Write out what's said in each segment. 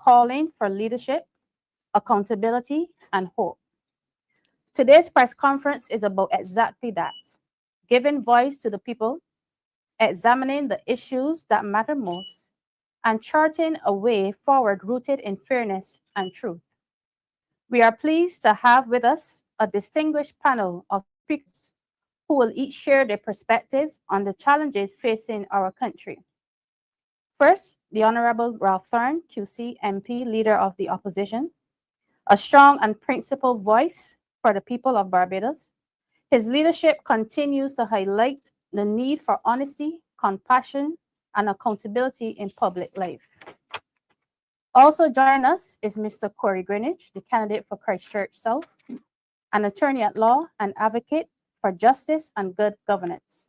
calling for leadership, accountability, and hope. Today's press conference is about exactly that, giving voice to the people, examining the issues that matter most, and charting a way forward rooted in fairness and truth. We are pleased to have with us a distinguished panel of speakers who will each share their perspectives on the challenges facing our country. First, the Honorable Ralph Thorne, QC MP, Leader of the Opposition, a strong and principled voice for the people of Barbados. His leadership continues to highlight the need for honesty, compassion, and accountability in public life. Also joining us is Mr. Corey Greenwich, the candidate for Christchurch South, an attorney at law and advocate for justice and good governance.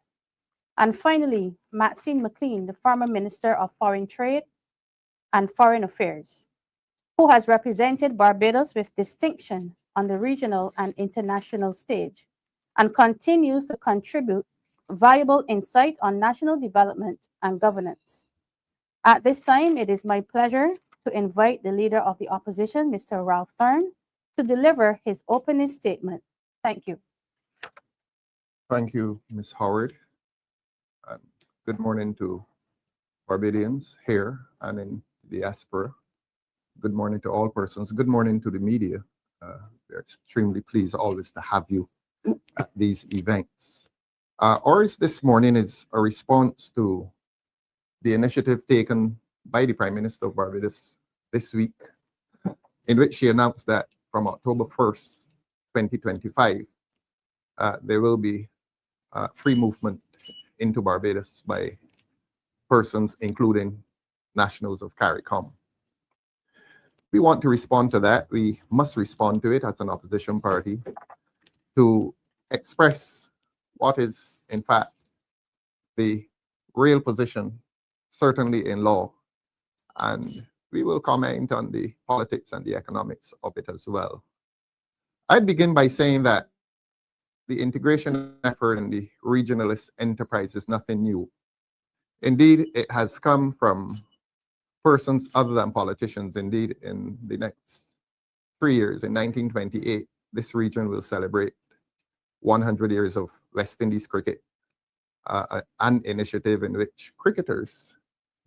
And finally, Maxine McLean, the former Minister of Foreign Trade and Foreign Affairs, who has represented Barbados with distinction on the regional and international stage and continues to contribute valuable insight on national development and governance. At this time, it is my pleasure to invite the Leader of the Opposition, Mr. Ralph Thorne, to deliver his opening statement. Thank you. Thank you, Ms. Howard. And good morning to Barbadians here and in the diaspora. Good morning to all persons. Good morning to the media. We're extremely pleased always to have you at these events. Ours this morning is a response to the initiative taken by the Prime Minister of Barbados this week, in which she announced that from October 1st, 2025, there will be free movement into Barbados by persons, including nationals of CARICOM. We want to respond to that. We must respond to it as an opposition party to express what is, in fact, the real position, certainly in law, and we will comment on the politics and the economics of it as well. I'd begin by saying that the integration effort in the regionalist enterprise is nothing new. Indeed, it has come from persons other than politicians. Indeed, in the next 3 years, in 1928, this region will celebrate 100 years of West Indies cricket, an initiative in which cricketers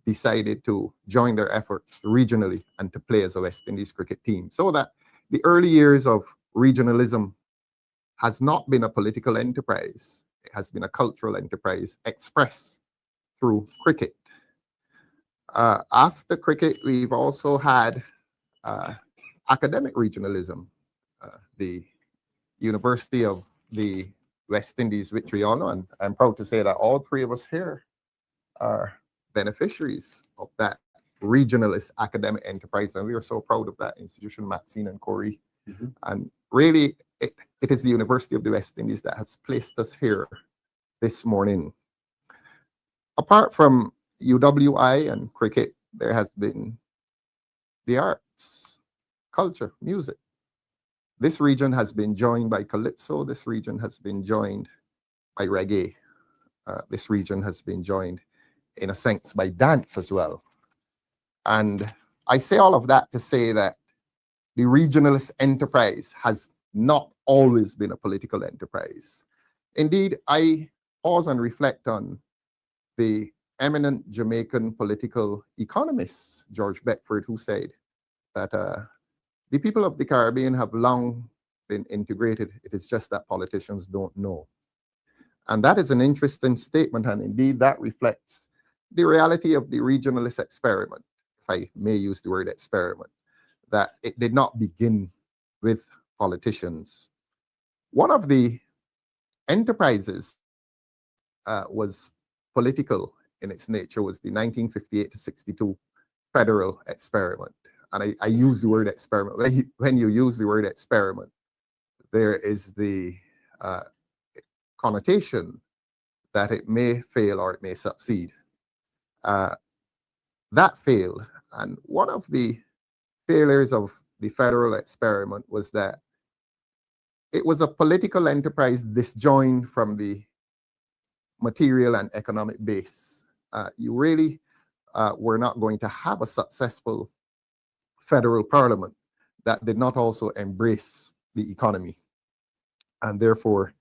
decided to join their efforts regionally and to play as a West Indies cricket team. So that the early years of regionalism has not been a political enterprise. It has been a cultural enterprise expressed through cricket. After cricket, we've also had academic regionalism. The University of the West Indies, which we all know, and I'm proud to say that all three of us here are beneficiaries of that regionalist academic enterprise, and we are so proud of that institution, Maxine and Corey. And really, it is the University of the West Indies that has placed us here this morning. Apart from UWI and cricket, there has been the arts, culture, music. This region has been joined by calypso. This region has been joined by reggae. This region has been joined, in a sense, by dance as well. And I say all of that to say that the regionalist enterprise has not always been a political enterprise. Indeed, I pause and reflect on the eminent Jamaican political economist, George Beckford, who said that the people of the Caribbean have long been integrated. It is just that politicians don't know. And that is an interesting statement, and indeed that reflects the reality of the regionalist experiment, if I may use the word experiment, that it did not begin with politicians. One of the enterprises was political in its nature, was the 1958 to 62 federal experiment. And I use the word experiment. When you use the word experiment, there is the connotation that it may fail or it may succeed. That failed. And one of the failures of the federal experiment was that it was a political enterprise disjoined from the material and economic base. You really were not going to have a successful federal parliament that did not also embrace the economy. And therefore,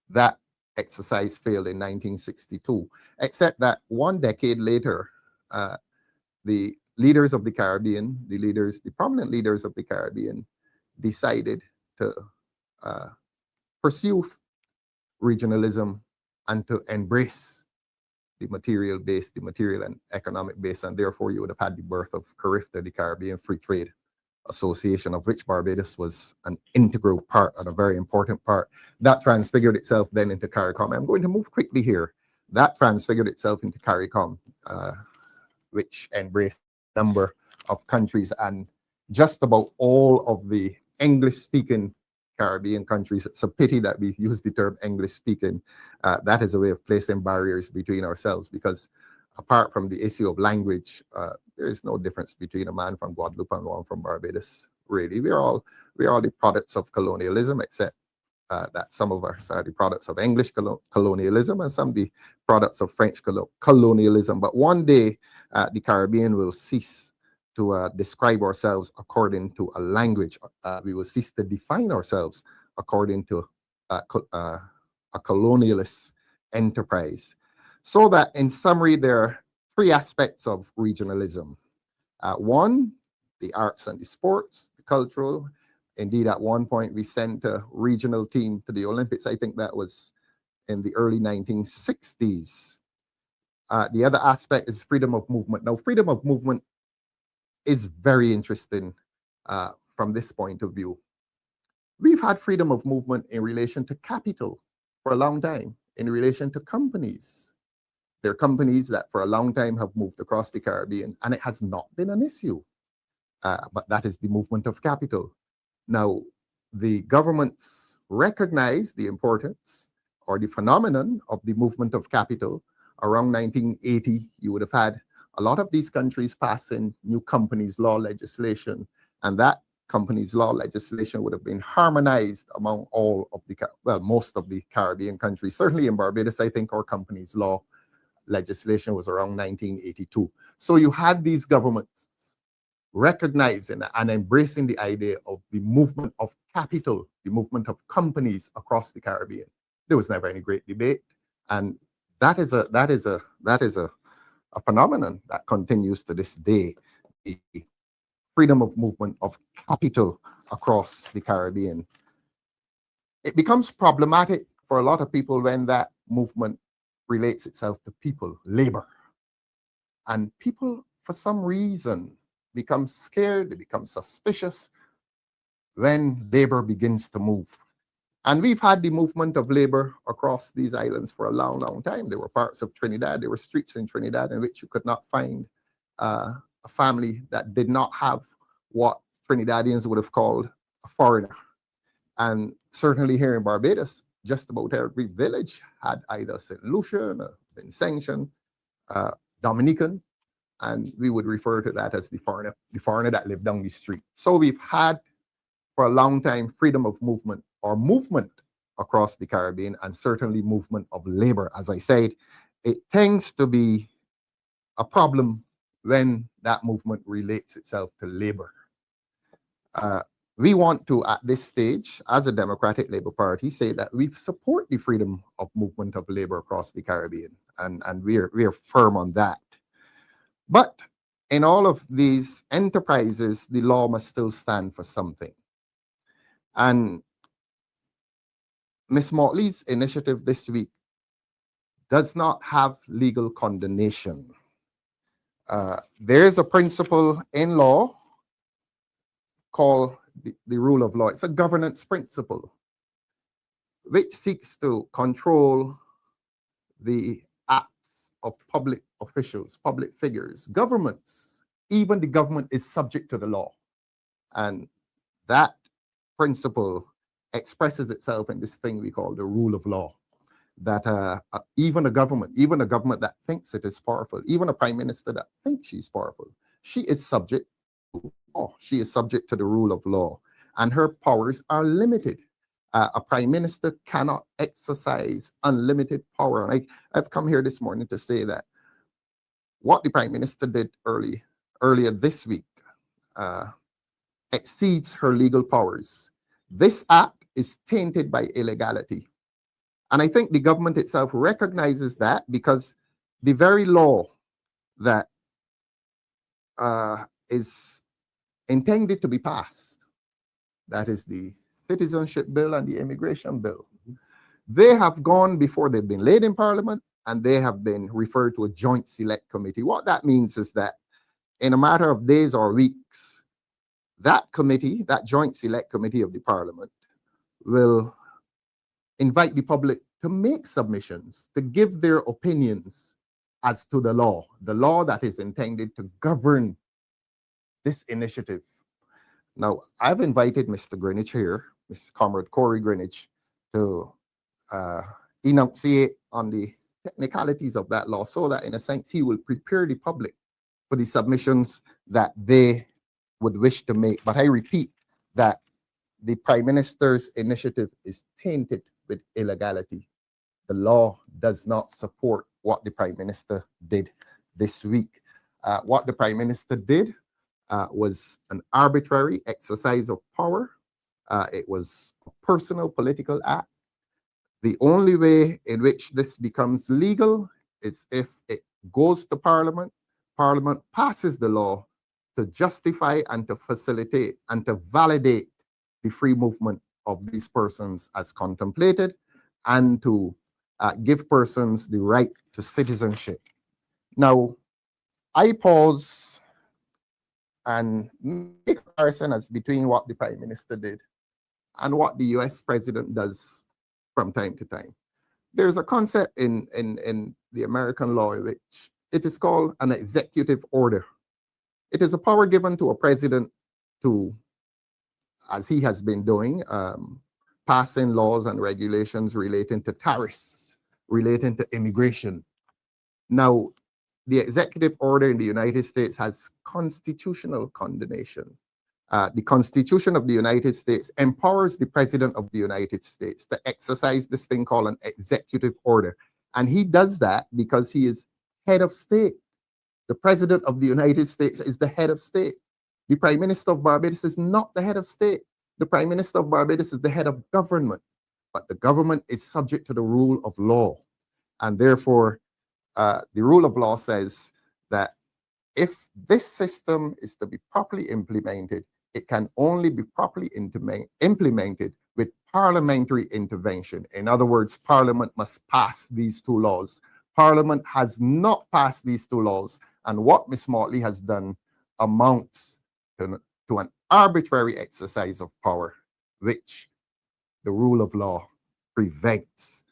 that exercise failed in 1962, except that 1 decade later, the leaders of the Caribbean, the prominent leaders of the Caribbean, decided to pursue regionalism and to embrace the material base, the material and economic base, and therefore you would have had the birth of CARIFTA, the Caribbean Free Trade Association, of which Barbados was an integral part and a very important part. That transfigured itself then into CARICOM. I'm going to move quickly here. That transfigured itself into CARICOM, which embraced a number of countries, and just about all of the English-speaking Caribbean countries. It's a pity that we use the term English-speaking. That is a way of placing barriers between ourselves, because apart from the issue of language, there is no difference between a man from Guadeloupe and one from Barbados, really. We're all the products of colonialism, except that some of us are the products of English colonialism and some the products of French colonialism. But one day, the Caribbean will cease to describe ourselves according to a language. We will cease to define ourselves according to a colonialist enterprise. So that, in summary, there are 3 aspects of regionalism. One, the arts and the sports, the cultural. Indeed, at one point, we sent a regional team to the Olympics. I think that was in the early 1960s. The other aspect is freedom of movement. Now, freedom of movement is very interesting from this point of view. We've had freedom of movement in relation to capital for a long time, in relation to companies. There are companies that for a long time have moved across the Caribbean, and it has not been an issue. But that is the movement of capital. Now, the governments recognize the importance or the phenomenon of the movement of capital. Around 1980, you would have had a lot of these countries passing new companies law legislation, and that companies law legislation would have been harmonized among all of the, well, most of the Caribbean countries. Certainly in Barbados, I think our companies law legislation was around 1982. So you had these governments recognizing and embracing the idea of the movement of capital, the movement of companies across the Caribbean. There was never any great debate, and that is a phenomenon that continues to this day, the freedom of movement of capital across the Caribbean. It becomes problematic for a lot of people when that movement relates itself to people, labor. And people, for some reason, become scared, they become suspicious when labor begins to move. And we've had the movement of labor across these islands for a long, long time. There were parts of Trinidad, there were streets in Trinidad in which you could not find a family that did not have what Trinidadians would have called a foreigner. And certainly here in Barbados, just about every village had either St. Lucian, Vincentian, Dominican, and we would refer to that as the foreigner that lived down the street. So we've had for a long time freedom of movement or movement across the Caribbean, and certainly movement of labor. As I said, it tends to be a problem when that movement relates itself to labor. We want to, at this stage, as a Democratic Labour Party, say that we support the freedom of movement of labor across the Caribbean, and we're firm on that. But in all of these enterprises, the law must still stand for something. And Ms. Motley's initiative this week does not have legal condemnation. There is a principle in law called the rule of law. It's a governance principle which seeks to control the acts of public officials, public figures, governments. Even the government is subject to the law. And that principle expresses itself in this thing we call the rule of law. That even a government that thinks it is powerful, even a prime minister that thinks she's powerful, she is subject to law. She is subject to the rule of law, and her powers are limited. A prime minister cannot exercise unlimited power. And I've come here this morning to say that what the prime minister did earlier this week exceeds her legal powers. This act is tainted by illegality. And I think the government itself recognizes that, because the very law that is intended to be passed, that is the Citizenship Bill and the Immigration Bill, they have gone before they've been laid in Parliament, and they have been referred to a joint select committee. What that means is that in a matter of days or weeks, that committee, that joint select committee of the Parliament, will invite the public to make submissions, to give their opinions as to the law that is intended to govern this initiative. Now, I've invited Mr. Greenwich here, Mr. Comrade Corey Greenwich, to enunciate on the technicalities of that law, so that in a sense he will prepare the public for the submissions that they would wish to make. But I repeat that the Prime Minister's initiative is tainted with illegality. The law does not support what the Prime Minister did this week. What the Prime Minister did was an arbitrary exercise of power. It was a personal political act. The only way in which this becomes legal is if it goes to Parliament. Parliament passes the law to justify and to facilitate and to validate the free movement of these persons as contemplated, and to give persons the right to citizenship. Now, I pause and make a comparison as between what the Prime Minister did and what the US President does from time to time. There's a concept in the American law in which it is called an executive order. It is a power given to a president to, as he has been doing, passing laws and regulations relating to tariffs, relating to immigration. Now, the executive order in the United States has constitutional condemnation. The Constitution of the United States empowers the President of the United States to exercise this thing called an executive order. And he does that because he is head of state. The President of the United States is the head of state. The Prime Minister of Barbados is not the head of state. The Prime Minister of Barbados is the head of government. But the government is subject to the rule of law. And therefore, the rule of law says that if this system is to be properly implemented, it can only be properly implemented with parliamentary intervention. In other words, Parliament must pass these two laws. Parliament has not passed these two laws, and what Ms. Motley has done amounts to an arbitrary exercise of power, which the rule of law prevents.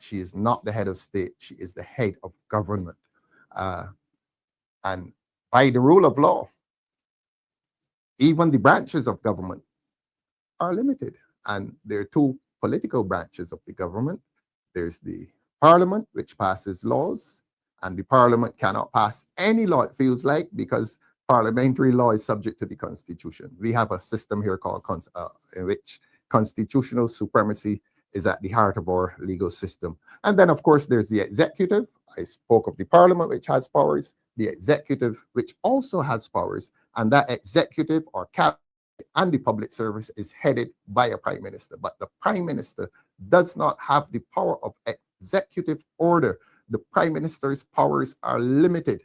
She is not the head of state, she is the head of government. And by the rule of law, even the branches of government are limited. And there are two political branches of the government. There's the Parliament, which passes laws, and the Parliament cannot pass any law, it feels like, because parliamentary law is subject to the Constitution. We have a system here called in which constitutional supremacy is at the heart of our legal system. And then, of course, there's the executive. I spoke of the Parliament, which has powers, the executive, which also has powers, and that executive or cabinet and the public service is headed by a Prime Minister. But the Prime Minister does not have the power of executive order. The Prime Minister's powers are limited,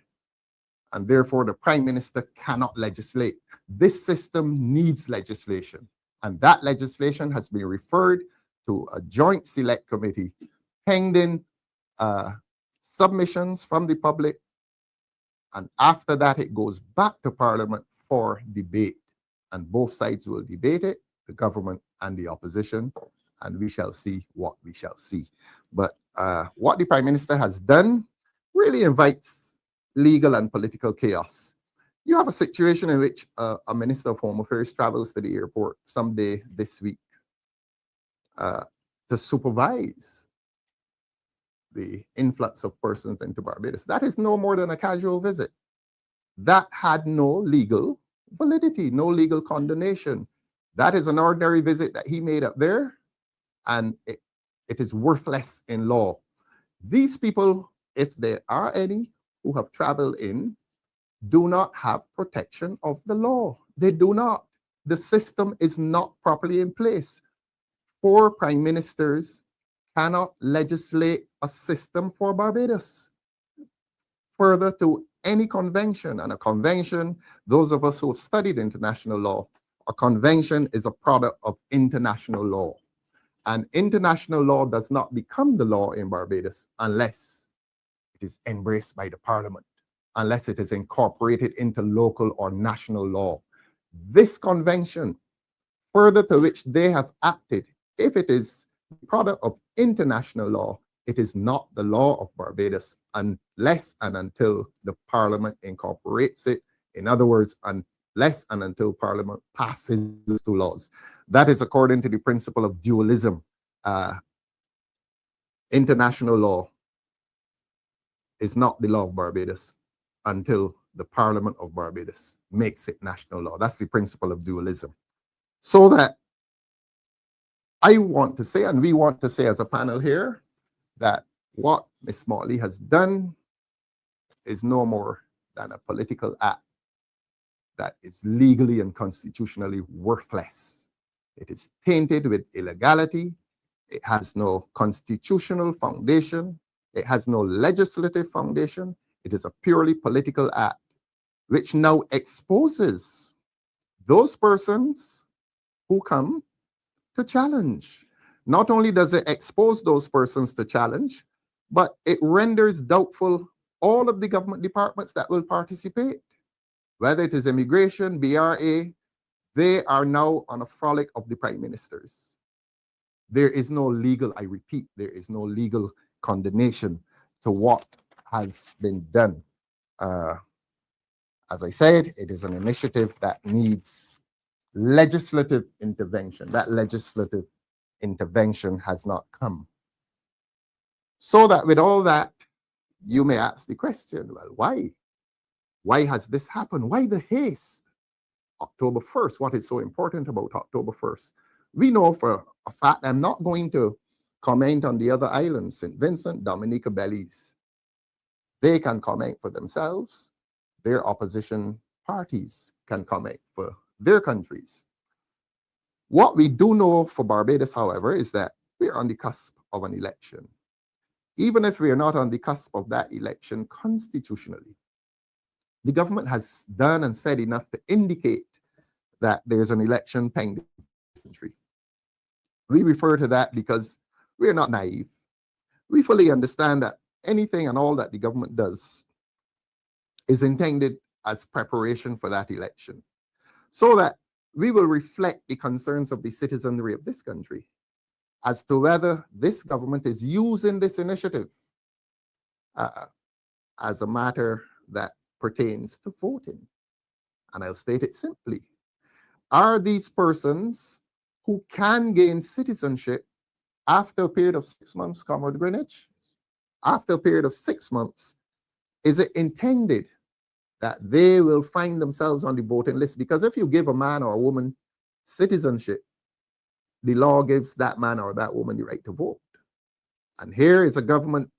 and therefore the Prime Minister cannot legislate. This system needs legislation, and that legislation has been referred to a joint select committee pending submissions from the public, and after that it goes back to Parliament for debate, and both sides will debate it, the government and the opposition, and we shall see what we shall see. But what the Prime Minister has done really invites legal and political chaos. You have a situation in which a Minister of Home Affairs travels to the airport someday this week to supervise the influx of persons into Barbados. That is no more than a casual visit. That had no legal validity, no legal condemnation. That is an ordinary visit that he made up there, and it is worthless in law. These people, if there are any who have traveled in, do not have protection of the law. They do not. the system is not properly in place. 4 prime ministers cannot legislate a system for Barbados further to any convention. And a convention, those of us who have studied international law, a convention is a product of international law. And international law does not become the law in Barbados unless it is embraced by the parliament, unless it is incorporated into local or national law. This convention, further to which they have acted, if it is the product of international law, it is not the law of Barbados unless and until the parliament incorporates it. In other words, unless and until parliament passes those 2 laws. That is according to the principle of dualism. International law is not the law of Barbados until the Parliament of Barbados makes it national law. That's the principle of dualism. So that I want to say, and we want to say as a panel here, that what Ms. Motley has done is no more than a political act that is legally and constitutionally worthless. It is tainted with illegality. It has no constitutional foundation. It has no legislative foundation. It is a purely political act, which now exposes those persons who come to challenge. Not only does it expose those persons to challenge, but it renders doubtful all of the government departments that will participate. Whether it is immigration, BRA, they are now on a frolic of the prime ministers. There is no legal, I repeat, there is no legal condemnation to what has been done. As I said, it is an initiative that needs legislative intervention. That legislative intervention has not come. So that with all that, you may ask the question, well, why? Why has this happened? Why the haste? October 1st, what is so important about October 1st? We know for a fact, I'm not going to comment on the other islands, St. Vincent, Dominica, Belize. They can comment for themselves. Their opposition parties can comment for their countries. What we do know for Barbados, however, is that we're on the cusp of an election. Even if we are not on the cusp of that election constitutionally, the government has done and said enough to indicate that there's an election pending in this country. We refer to that because we're not naive. We fully understand that anything and all that the government does is intended as preparation for that election, so that we will reflect the concerns of the citizenry of this country as to whether this government is using this initiative as a matter that pertains to voting. And I'll state it simply. Are these persons who can gain citizenship after a period of 6 months, Comrade Greenwich? After a period of 6 months, is it intended that they will find themselves on the voting list? Because if you give a man or a woman citizenship, the law gives that man or that woman the right to vote. And here is a government,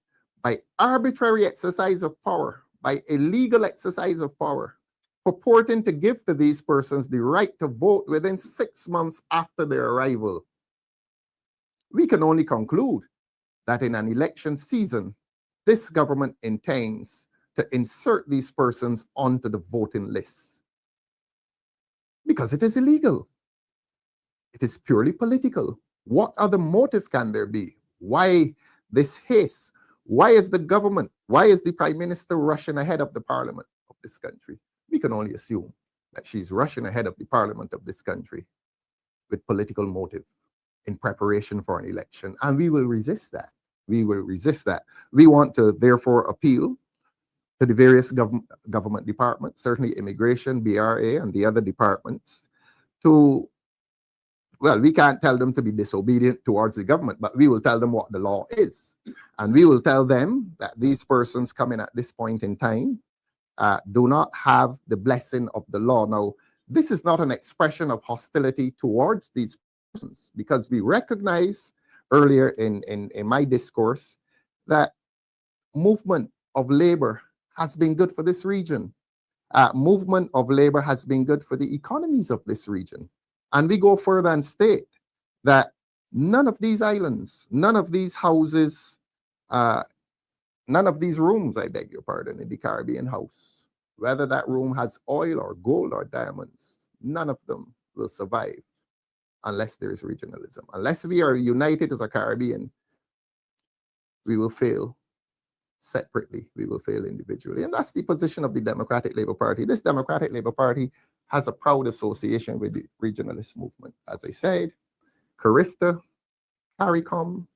by arbitrary exercise of power, by illegal exercise of power, purporting to give to these persons the right to vote within 6 months after their arrival. We can only conclude that in an election season, this government intends to insert these persons onto the voting list. Because it is illegal. It is purely political. What other motive can there be? Why this haste? Why is the government, why is the prime minister rushing ahead of the parliament of this country? We can only assume that she's rushing ahead of the parliament of this country with political motive in preparation for an election. And we will resist that. We will resist that. We want to therefore appeal to the various government departments, certainly immigration, BRA, and the other departments, to, well, we can't tell them to be disobedient towards the government, but we will tell them what the law is. And we will tell them that these persons coming at this point in time do not have the blessing of the law. Now, this is not an expression of hostility towards these persons, because we recognize earlier in my discourse that movement of labor has been good for this region. movement of labor has been good for the economies of this region. And we go further and state that none of these islands, none of these houses, none of these rooms, I beg your pardon, in the Caribbean house, whether that room has oil or gold or diamonds, none of them will survive unless there is regionalism. Unless we are united as a Caribbean, we will fail separately, we will fail individually. And that's the position of the Democratic Labour Party. This Democratic Labour Party has a proud association with the regionalist movement. As I said, CARIFTA, CARICOM,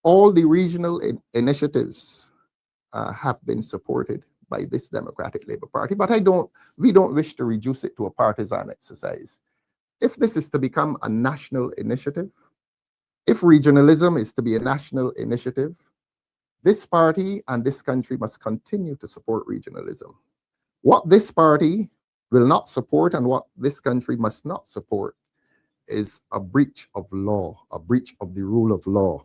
all the regional initiatives have been supported by this Democratic Labour Party, but we don't wish to reduce it to a partisan exercise. If this is to become a national initiative, if regionalism is to be a national initiative, this party and this country must continue to support regionalism. What this party will not support and what this country must not support is a breach of law, a breach of the rule of law,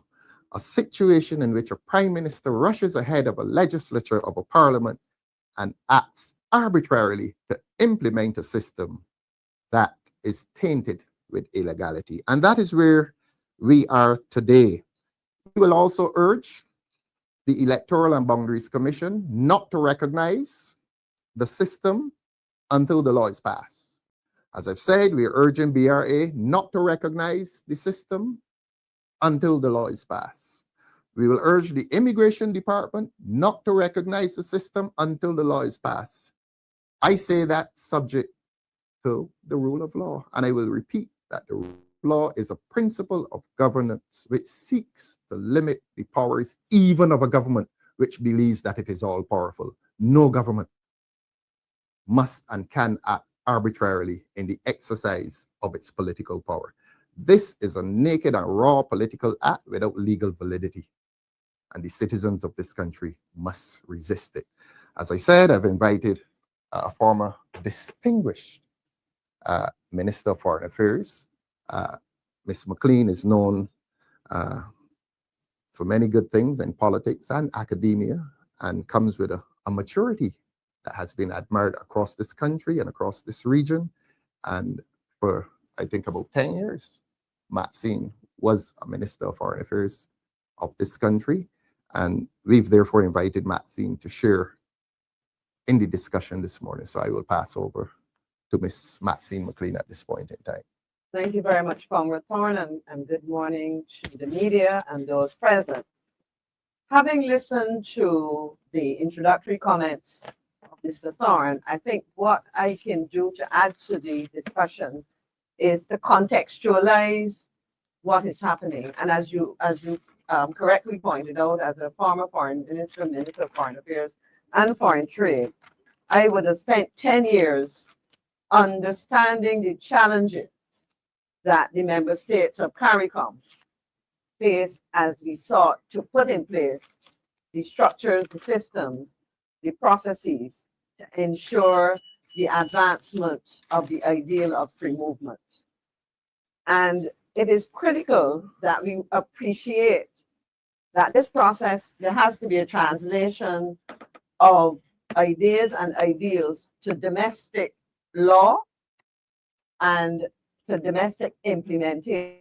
a situation in which a prime minister rushes ahead of a legislature, of a parliament, and acts arbitrarily to implement a system that is tainted with illegality. And that is where we are today. We will also urge the Electoral and Boundaries Commission not to recognize the system until the law is passed. As I've said, we are urging BRA not to recognize the system until the law is passed. We will urge the Immigration Department not to recognize the system until the law is passed. I say that subject to the rule of law, and I will repeat that the rule of law is a principle of governance which seeks to limit the powers even of a government which believes that it is all powerful. No government must and can act arbitrarily in the exercise of its political power. This is a naked and raw political act without legal validity, and the citizens of this country must resist it. As I said, I've invited a former distinguished Minister of Foreign Affairs. Ms. McLean is known for many good things in politics and academia, and comes with a maturity that has been admired across this country and across this region. And for, I think, about 10 years, Maxine was a Minister of Foreign Affairs of this country. And we've therefore invited Maxine to share in the discussion this morning. So I will pass over to Ms. Maxine McLean at this point in time. Thank you very much, Comrade Thorne, and good morning to the media and those present. Having listened to the introductory comments of Mr. Thorne, I think what I can do to add to the discussion is to contextualize what is happening. And as you correctly pointed out, as a former foreign minister, Minister of Foreign Affairs and Foreign Trade, I would have spent 10 years understanding the challenges that the member states of CARICOM faced as we sought to put in place the structures, the systems, the processes to ensure the advancement of the ideal of free movement. And it is critical that we appreciate that this process, there has to be a translation of ideas and ideals to domestic law and to domestic implementation.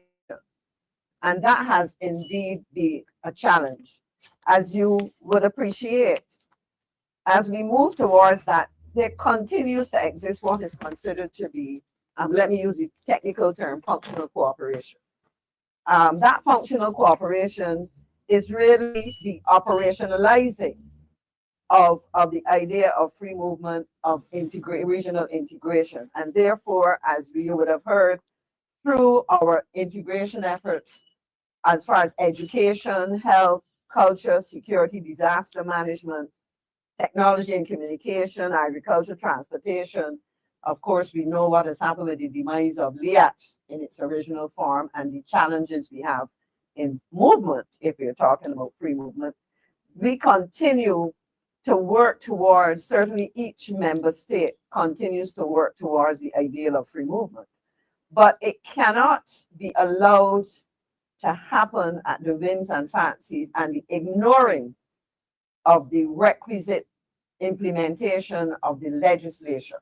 And that has indeed been a challenge. As you would appreciate, as we move towards that, there continues to exist what is considered to be, let me use the technical term, functional cooperation. That functional cooperation is really the operationalizing of the idea of free movement, of regional integration. And therefore, as you would have heard, through our integration efforts, as far as education, health, culture, security, disaster management, technology and communication, agriculture, transportation. Of course, we know what has happened with the demise of LIAT in its original form and the challenges we have in movement, if we're talking about free movement. We continue to work towards, certainly each member state continues to work towards the ideal of free movement. But it cannot be allowed to happen at the whims and fancies and the ignoring of the requisite implementation of the legislation.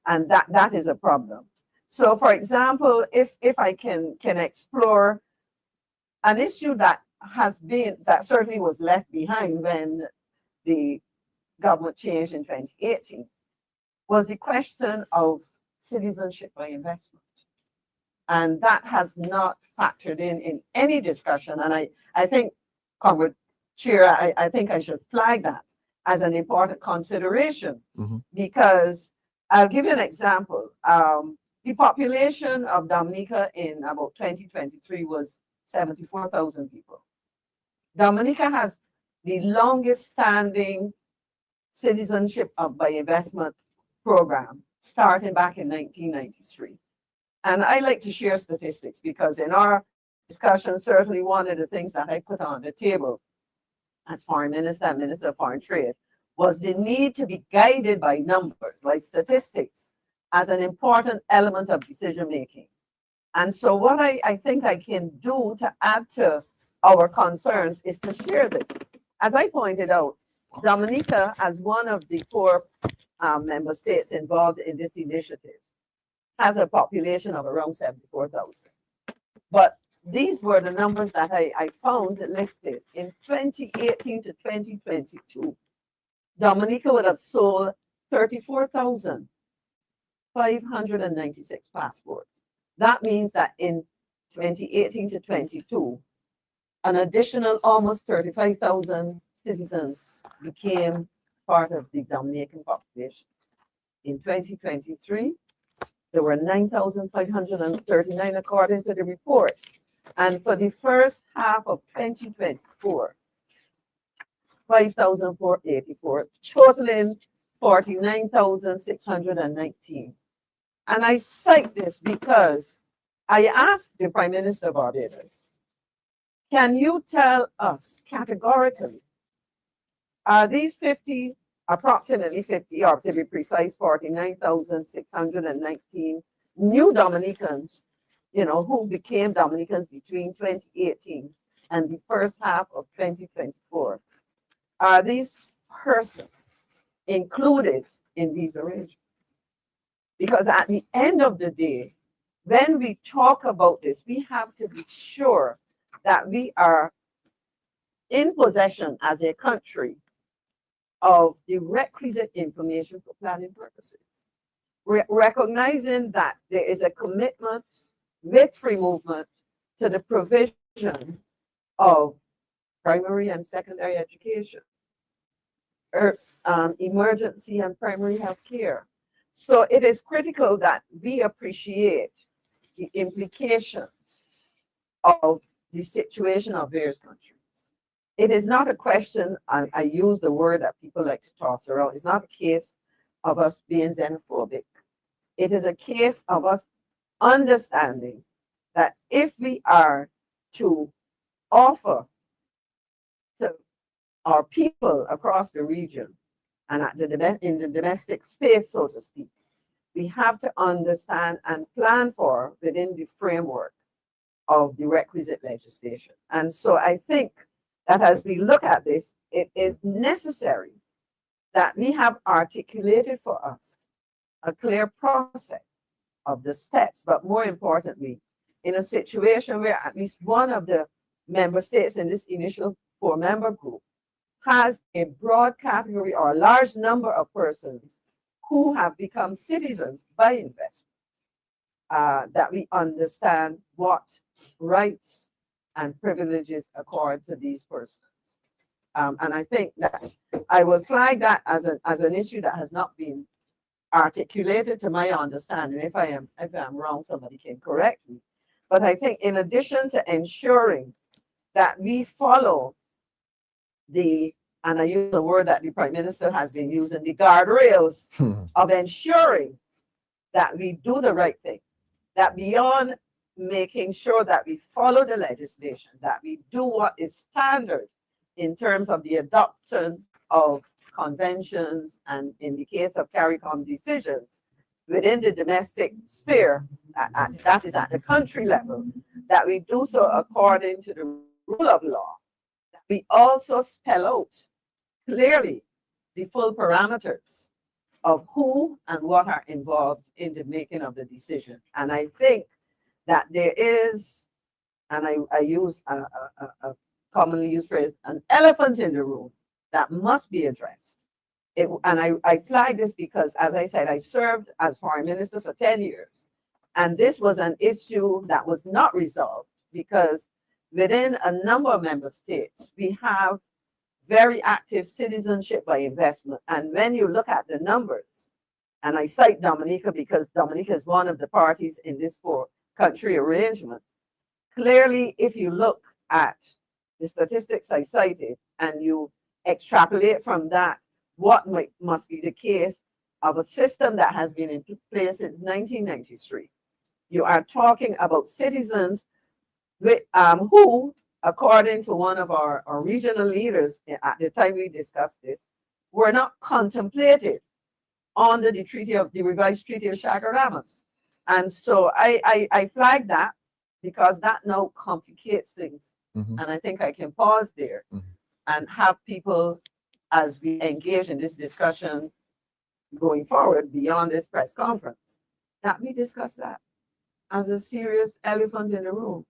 And that is a problem. So for example, if I can explore an issue that certainly was left behind when the government changed in 2018, was the question of citizenship by investment. And that has not factored in any discussion. And I think, Comrade Chair, I think I should flag that as an important consideration, because I'll give you an example. The population of Dominica in about 2023 was 74,000 people. Dominica has the longest standing citizenship by investment program starting back in 1993. And I like to share statistics because in our discussion, certainly one of the things that I put on the table as Foreign Minister and Minister of Foreign Trade was the need to be guided by numbers, by statistics, as an important element of decision making. And so what I think I can do to add to our concerns is to share this. As I pointed out, Dominica, as one of the 4 member states involved in this initiative, has a population of around 74,000. But these were the numbers that I found listed. In 2018 to 2022, Dominica would have sold 34,596 passports. That means that in 2018 to 22, an additional almost 35,000 citizens became part of the Dominican population. In 2023, there were 9,539 according to the report. And for the first half of 2024, 5,484, totaling 49,619. And I cite this because I asked the Prime Minister of Barbados, can you tell us categorically, are these approximately 50, or to be precise, 49,619 new Dominicans, who became Dominicans between 2018 and the first half of 2024? Are these persons included in these arrangements? Because at the end of the day, when we talk about this, we have to be sure that we are in possession as a country of the requisite information for planning purposes. Recognizing that there is a commitment with free movement to the provision of primary and secondary education, emergency and primary health care. So it is critical that we appreciate the implications of the situation of various countries. It is not a question, I use the word that people like to toss around, it's not a case of us being xenophobic. It is a case of us understanding that if we are to offer to our people across the region and in the domestic space, so to speak, we have to understand and plan for within the framework of the requisite legislation. And so I think that as we look at this, it is necessary that we have articulated for us a clear process of the steps, but more importantly, in a situation where at least one of the member states in this initial 4-member group has a broad category or a large number of persons who have become citizens by investment, that we understand what rights and privileges accord to these persons. And I think that I will flag that as an issue that has not been articulated to my understanding. If I am wrong, somebody can correct me. But I think in addition to ensuring that we follow and I use the word that the Prime Minister has been using, the guardrails of ensuring that we do the right thing, that beyond making sure that we follow the legislation, that we do what is standard in terms of the adoption of conventions and in the case of CARICOM decisions within the domestic sphere, that is at the country level, that we do so according to the rule of law. That we also spell out clearly the full parameters of who and what are involved in the making of the decision. And I think that there is, and I use a commonly used phrase, an elephant in the room that must be addressed. And I flag this because, as I said, I served as foreign minister for 10 years. And this was an issue that was not resolved because within a number of member states, we have very active citizenship by investment. And when you look at the numbers, and I cite Dominica because Dominica is one of the parties in this four-country arrangement, clearly, if you look at the statistics I cited and you extrapolate from that what must be the case of a system that has been in place since 1993, you are talking about citizens with, who, according to one of our regional leaders at the time we discussed this, were not contemplated under the revised Treaty of Chaguaramas. And so I flag that because that now complicates things. Mhm. And I think I can pause there and have people, as we engage in this discussion going forward beyond this press conference, that we discuss that as a serious elephant in the room.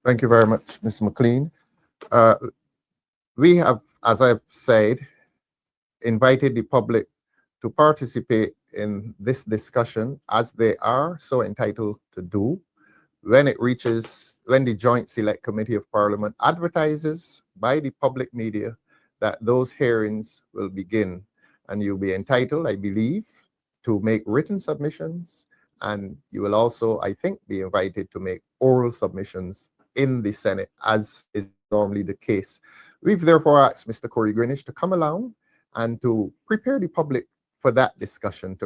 Thank you very much, Ms. McLean. We have, as I've said, invited the public to participate in this discussion as they are so entitled to do when the Joint Select Committee of Parliament advertises by the public media that those hearings will begin. And you'll be entitled, I believe, to make written submissions. And you will also, I think, be invited to make oral submissions in the Senate, as is normally the case. We've therefore asked Mr. Corey Greenwich to come along and to prepare the public for that discussion,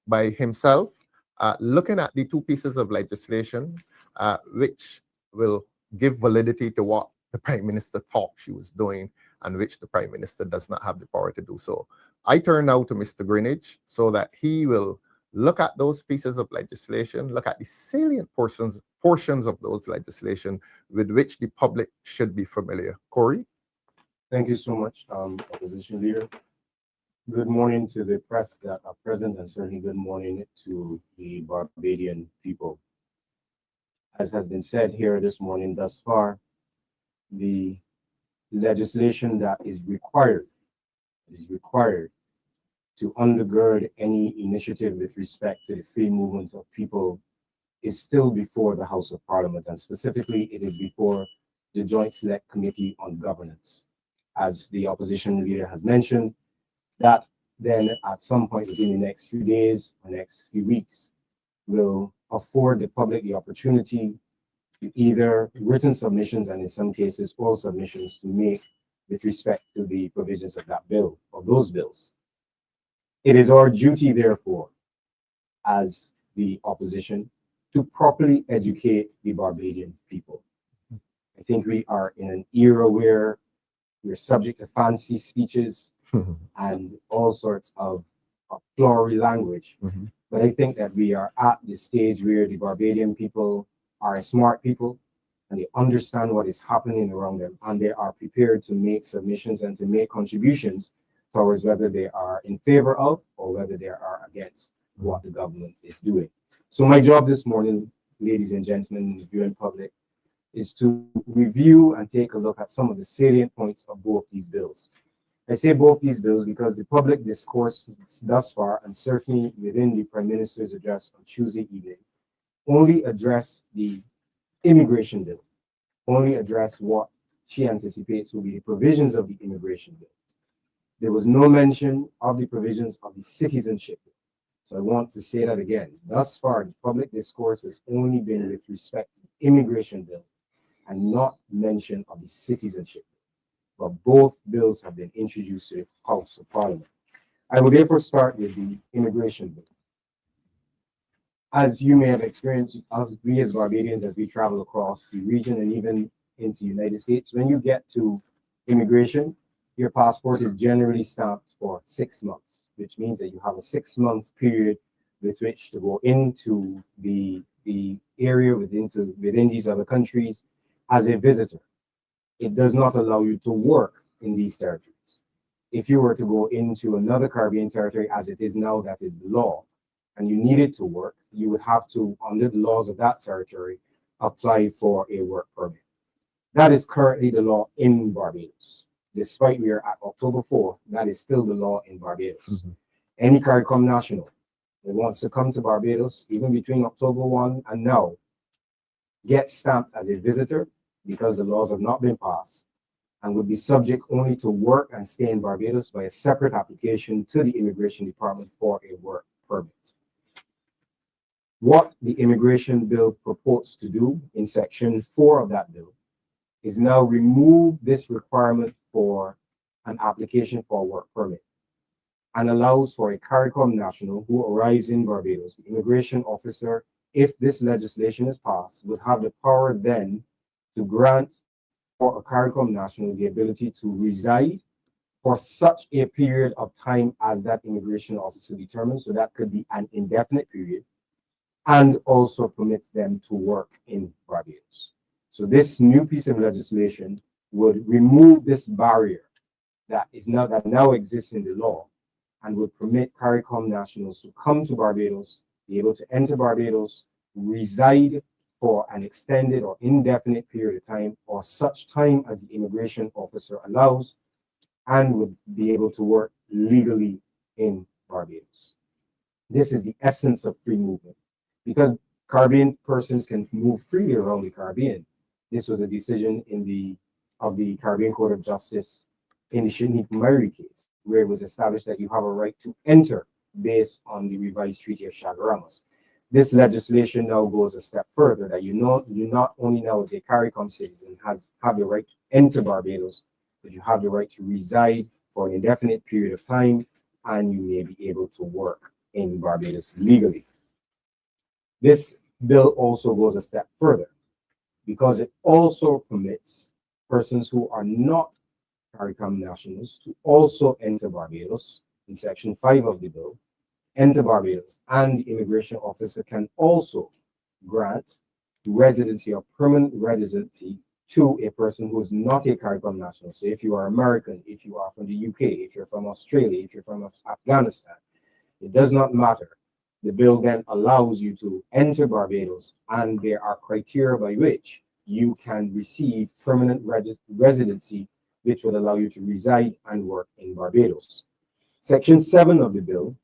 by himself looking at the two pieces of legislation which will give validity to what the Prime Minister thought she was doing and which the Prime Minister does not have the power to do so. I turn now to Mr. Greenwich so that he will look at those pieces of legislation, look at the salient portions of those legislation with which the public should be familiar. Corey? Thank you so much, Opposition Leader. Good morning to the press that are present, and certainly good morning to the Barbadian people. As has been said here this morning thus far, the legislation that is required to undergird any initiative with respect to the free movement of people is still before the House of Parliament, and specifically it is before the Joint Select Committee on Governance. As the opposition leader has mentioned, that then at some point within the next few days or next few weeks will afford the public the opportunity to either written submissions and in some cases oral submissions to make with respect to the provisions of that bill or those bills. It is our duty, therefore, as the opposition, to properly educate the Barbadian people. I think we are in an era where we're subject to fancy speeches and all sorts of flowery language. But I think that we are at the stage where the Barbadian people are smart people and they understand what is happening around them, and they are prepared to make submissions and to make contributions towards whether they are in favor of or whether they are against what the government is doing. So my job this morning, ladies and gentlemen, the viewing public, is to review and take a look at some of the salient points of both these bills. I say both these bills because the public discourse thus far, and certainly within the Prime Minister's address on Tuesday evening, only address the immigration bill, only address what she anticipates will be the provisions of the immigration bill. There was no mention of the provisions of the citizenship bill. So I want to say that again. Thus far, the public discourse has only been with respect to the immigration bill and not mention of the citizenship bill. But both bills have been introduced to the House of Parliament. I will therefore start with the immigration bill. As you may have experienced, we as Barbadians, as we travel across the region and even into the United States, when you get to immigration, your passport is generally stamped for 6 months, which means that you have a 6-month period with which to go into the area within these other countries as a visitor. It does not allow you to work in these territories. If you were to go into another Caribbean territory as it is now, that is the law, and you needed to work, you would have to, under the laws of that territory, apply for a work permit. That is currently the law in Barbados. Despite we are at October 4th, that is still the law in Barbados. Any CARICOM national that wants to come to Barbados, even between October 1 and now, gets stamped as a visitor because the laws have not been passed, and would be subject only to work and stay in Barbados by a separate application to the Immigration Department for a work permit. What the immigration bill purports to do in section 4 of that bill is now remove this requirement for an application for a work permit and allows for a CARICOM national who arrives in Barbados. The immigration officer, if this legislation is passed, would have the power then to grant for a CARICOM national the ability to reside for such a period of time as that immigration officer determines. So that could be an indefinite period, and also permits them to work in Barbados. So this new piece of legislation would remove this barrier that now exists in the law, and would permit CARICOM nationals to come to Barbados, be able to enter Barbados, reside for an extended or indefinite period of time, or such time as the immigration officer allows, and would be able to work legally in Barbados. This is the essence of free movement. Because Caribbean persons can move freely around the Caribbean, this was a decision of the Caribbean Court of Justice in the Shinique Murray case, where it was established that you have a right to enter based on the revised Treaty of Chaguaramas. This legislation now goes a step further, that you not only now as a CARICOM citizen have the right to enter Barbados, but you have the right to reside for an indefinite period of time, and you may be able to work in Barbados legally. This bill also goes a step further because it also permits persons who are not CARICOM nationals to also enter Barbados. In section 5 of the bill, enter Barbados, and the immigration officer can also grant residency or permanent residency to a person who is not a CARICOM national. So if you are American, if you are from the UK, if you're from Australia, if you're from Afghanistan, it does not matter. The bill then allows you to enter Barbados, and there are criteria by which you can receive permanent residency, which would allow you to reside and work in Barbados. Section 7 of the bill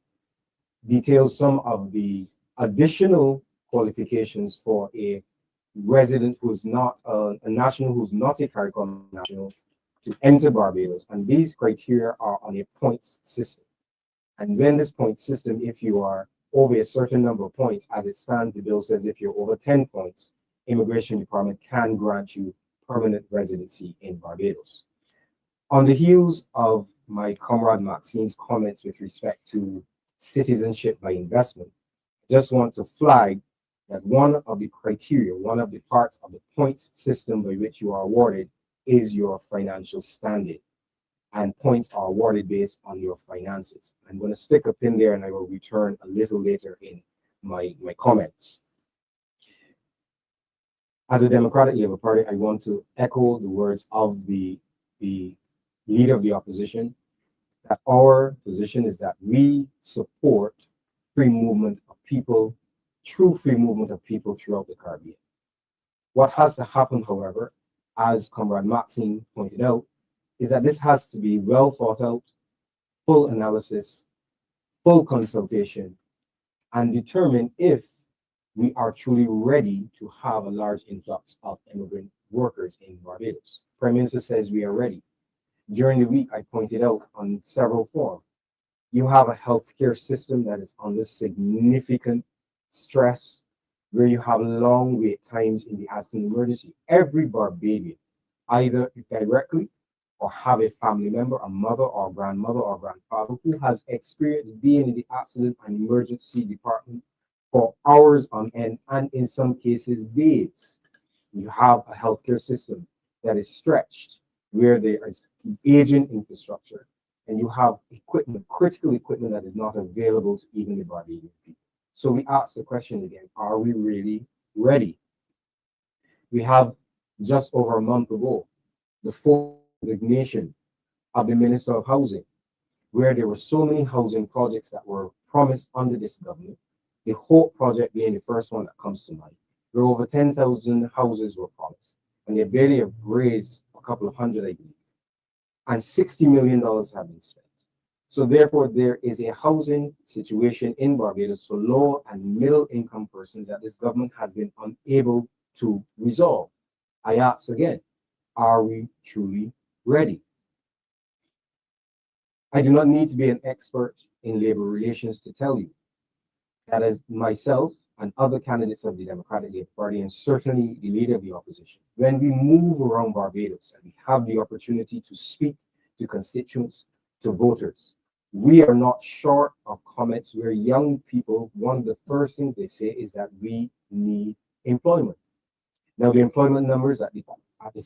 details some of the additional qualifications for a resident who's not a national who's not a CARICOM national to enter Barbados, and these criteria are on a points system. And when this point system, if you are over a certain number of points, as it stands, the bill says if you're over 10 points, Immigration Department can grant you permanent residency in Barbados. On the heels of my comrade Maxine's comments with respect to citizenship by investment, I just want to flag that one of the criteria, one of the parts of the points system by which you are awarded is your financial standing. And points are awarded based on your finances. I'm going to stick a pin there, and I will return a little later in my comments. As a Democratic Labour Party, I want to echo the words of the leader of the opposition, that our position is that we support free movement of people, true free movement of people throughout the Caribbean. What has to happen, however, as Comrade Maxine pointed out, is that this has to be well thought out, full analysis, full consultation, and determine if we are truly ready to have a large influx of immigrant workers in Barbados. Prime Minister says we are ready. During the week, I pointed out on several forums, you have a healthcare system that is under significant stress, where you have long wait times in the accident emergency. Every Barbadian, either directly or have a family member, a mother or grandmother or grandfather, who has experienced being in the accident and emergency department for hours on end, and in some cases days. You have a healthcare system that is stretched, where there is aging infrastructure, and you have equipment, critical equipment, that is not available to even the Barbadian people. So we ask the question again, are we really ready? We have, just over a month ago, the full resignation of the Minister of Housing, where there were so many housing projects that were promised under this government, the Hope project being the first one that comes to mind, where over 10,000 houses were promised, and they barely have raised a couple of hundred, I believe, and $60 million have been spent. So therefore, there is a housing situation in Barbados for low and middle income persons that this government has been unable to resolve. I ask again, are we truly ready? I do not need to be an expert in labor relations to tell you that as myself and other candidates of the Democratic Labour Party, and certainly the leader of the opposition, when we move around Barbados and we have the opportunity to speak to constituents, to voters, we are not short of comments where young people, one of the first things they say is that we need employment. Now, the employment numbers at the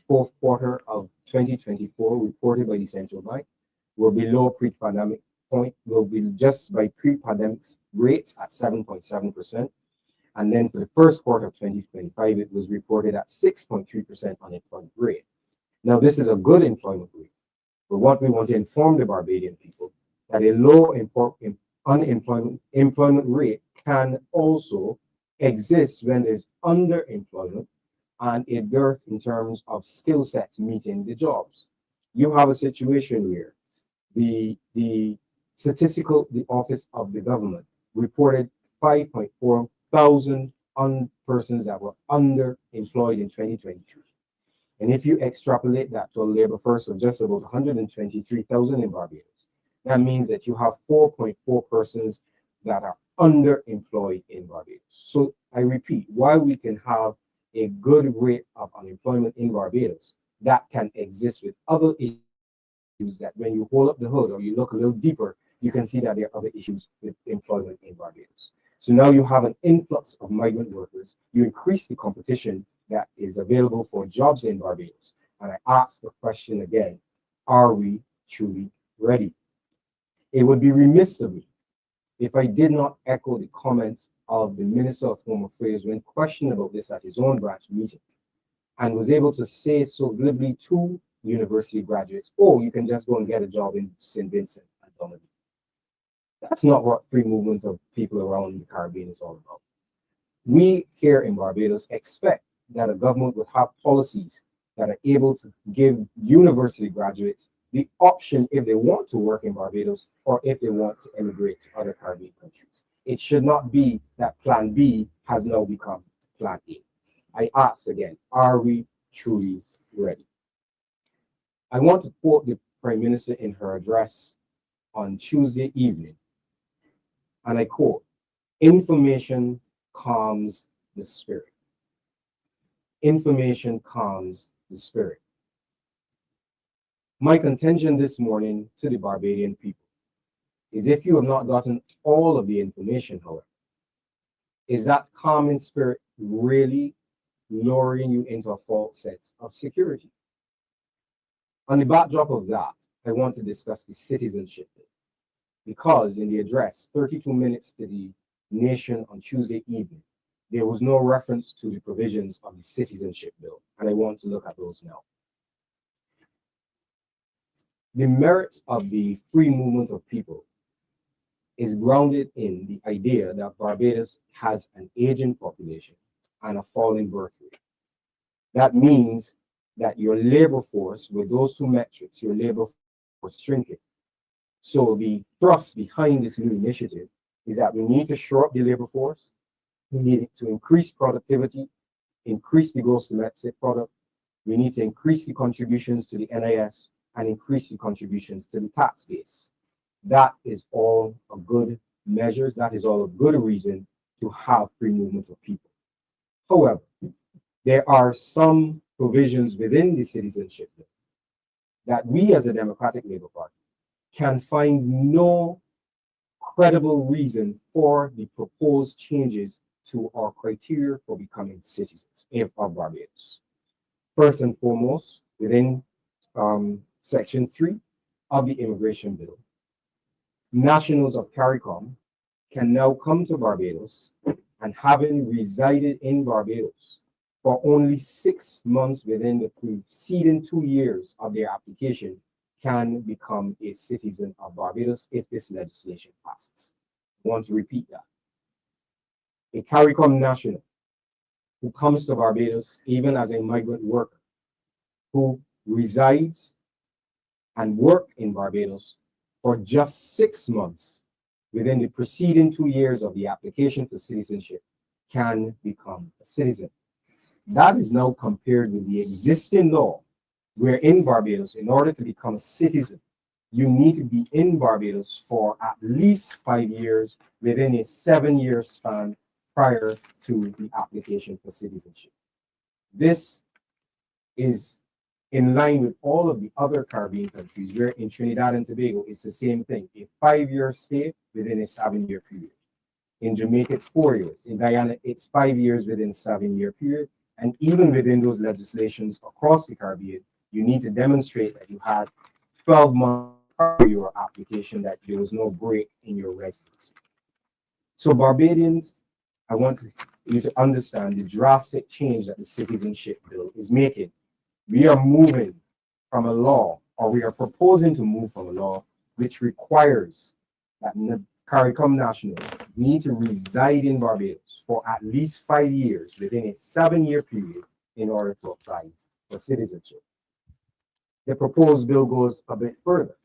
fourth quarter of 2024 reported by the central bank were below pre-pandemic point, will be just by pre-pandemic rates at 7.7%. And then for the first quarter of 2025, it was reported at 6.3% unemployment rate. Now, this is a good employment rate, but what we want to inform the Barbadian people that a low employment rate can also exist when there's underemployment and a dearth in terms of skill sets meeting the jobs. You have a situation where the office of the government reported 5.4 thousand persons that were underemployed in 2023. And if you extrapolate that to a labor force of just about 123,000 in Barbados, that means that you have 4.4 persons that are underemployed in Barbados. So I repeat, while we can have a good rate of unemployment in Barbados, that can exist with other issues that when you hold up the hood or you look a little deeper, you can see that there are other issues with employment in Barbados. So now you have an influx of migrant workers. You increase the competition that is available for jobs in Barbados. And I ask the question again, are we truly ready? It would be remiss of me if I did not echo the comments of the Minister of Home Affairs when questioned about this at his own branch meeting, and was able to say so glibly to university graduates, oh, you can just go and get a job in St. Vincent and Grenadines. That's not what free movement of people around the Caribbean is all about. We here in Barbados expect that a government would have policies that are able to give university graduates the option if they want to work in Barbados or if they want to emigrate to other Caribbean countries. It should not be that Plan B has now become Plan A. I ask again, are we truly ready? I want to quote the Prime Minister in her address on Tuesday evening, and I quote, "Information calms the spirit. Information calms the spirit." My contention this morning to the Barbadian people is, if you have not gotten all of the information, however, is that calming spirit really lowering you into a false sense of security? On the backdrop of that, I want to discuss the citizenship bill, because in the address, 32 minutes to the nation on Tuesday evening, there was no reference to the provisions of the citizenship bill, and I want to look at those now. The merits of the free movement of people is grounded in the idea that Barbados has an aging population and a falling birth rate. That means that your labor force, with those two metrics, your labor force shrinking. So the thrust behind this new initiative is that we need to shore up the labor force. We need to increase productivity, increase the gross domestic product. We need to increase the contributions to the NIS and increase the contributions to the tax base. That is all a good measures. That is all a good reason to have free movement of people. However, there are some provisions within the citizenship bill that we as a Democratic Labour Party can find no credible reason for the proposed changes to our criteria for becoming citizens of Barbados. First and foremost, within Section 3 of the immigration bill, nationals of CARICOM can now come to Barbados and, having resided in Barbados for only 6 months within the preceding 2 years of their application, can become a citizen of Barbados if this legislation passes. I want to repeat that. A CARICOM national who comes to Barbados, even as a migrant worker, who resides and works in Barbados for just 6 months within the preceding 2 years of the application for citizenship can become a citizen. That is now compared with the existing law, where in Barbados, in order to become a citizen, you need to be in Barbados for at least 5 years within a 7-year span prior to the application for citizenship. This is in line with all of the other Caribbean countries, where in Trinidad and Tobago, it's the same thing, a 5-year stay within a 7-year period. In Jamaica, it's 4 years. In Guyana, it's 5 years within a 7-year period. And even within those legislations across the Caribbean, you need to demonstrate that you had 12 months prior to your application, that there was no break in your residency. So Barbadians, I want you to understand the drastic change that the citizenship bill is making. We are moving from a law, or we are proposing to move from a law which requires that CARICOM nationals need to reside in Barbados for at least 5 years within a 7-year period in order to apply for citizenship. The proposed bill goes a bit further.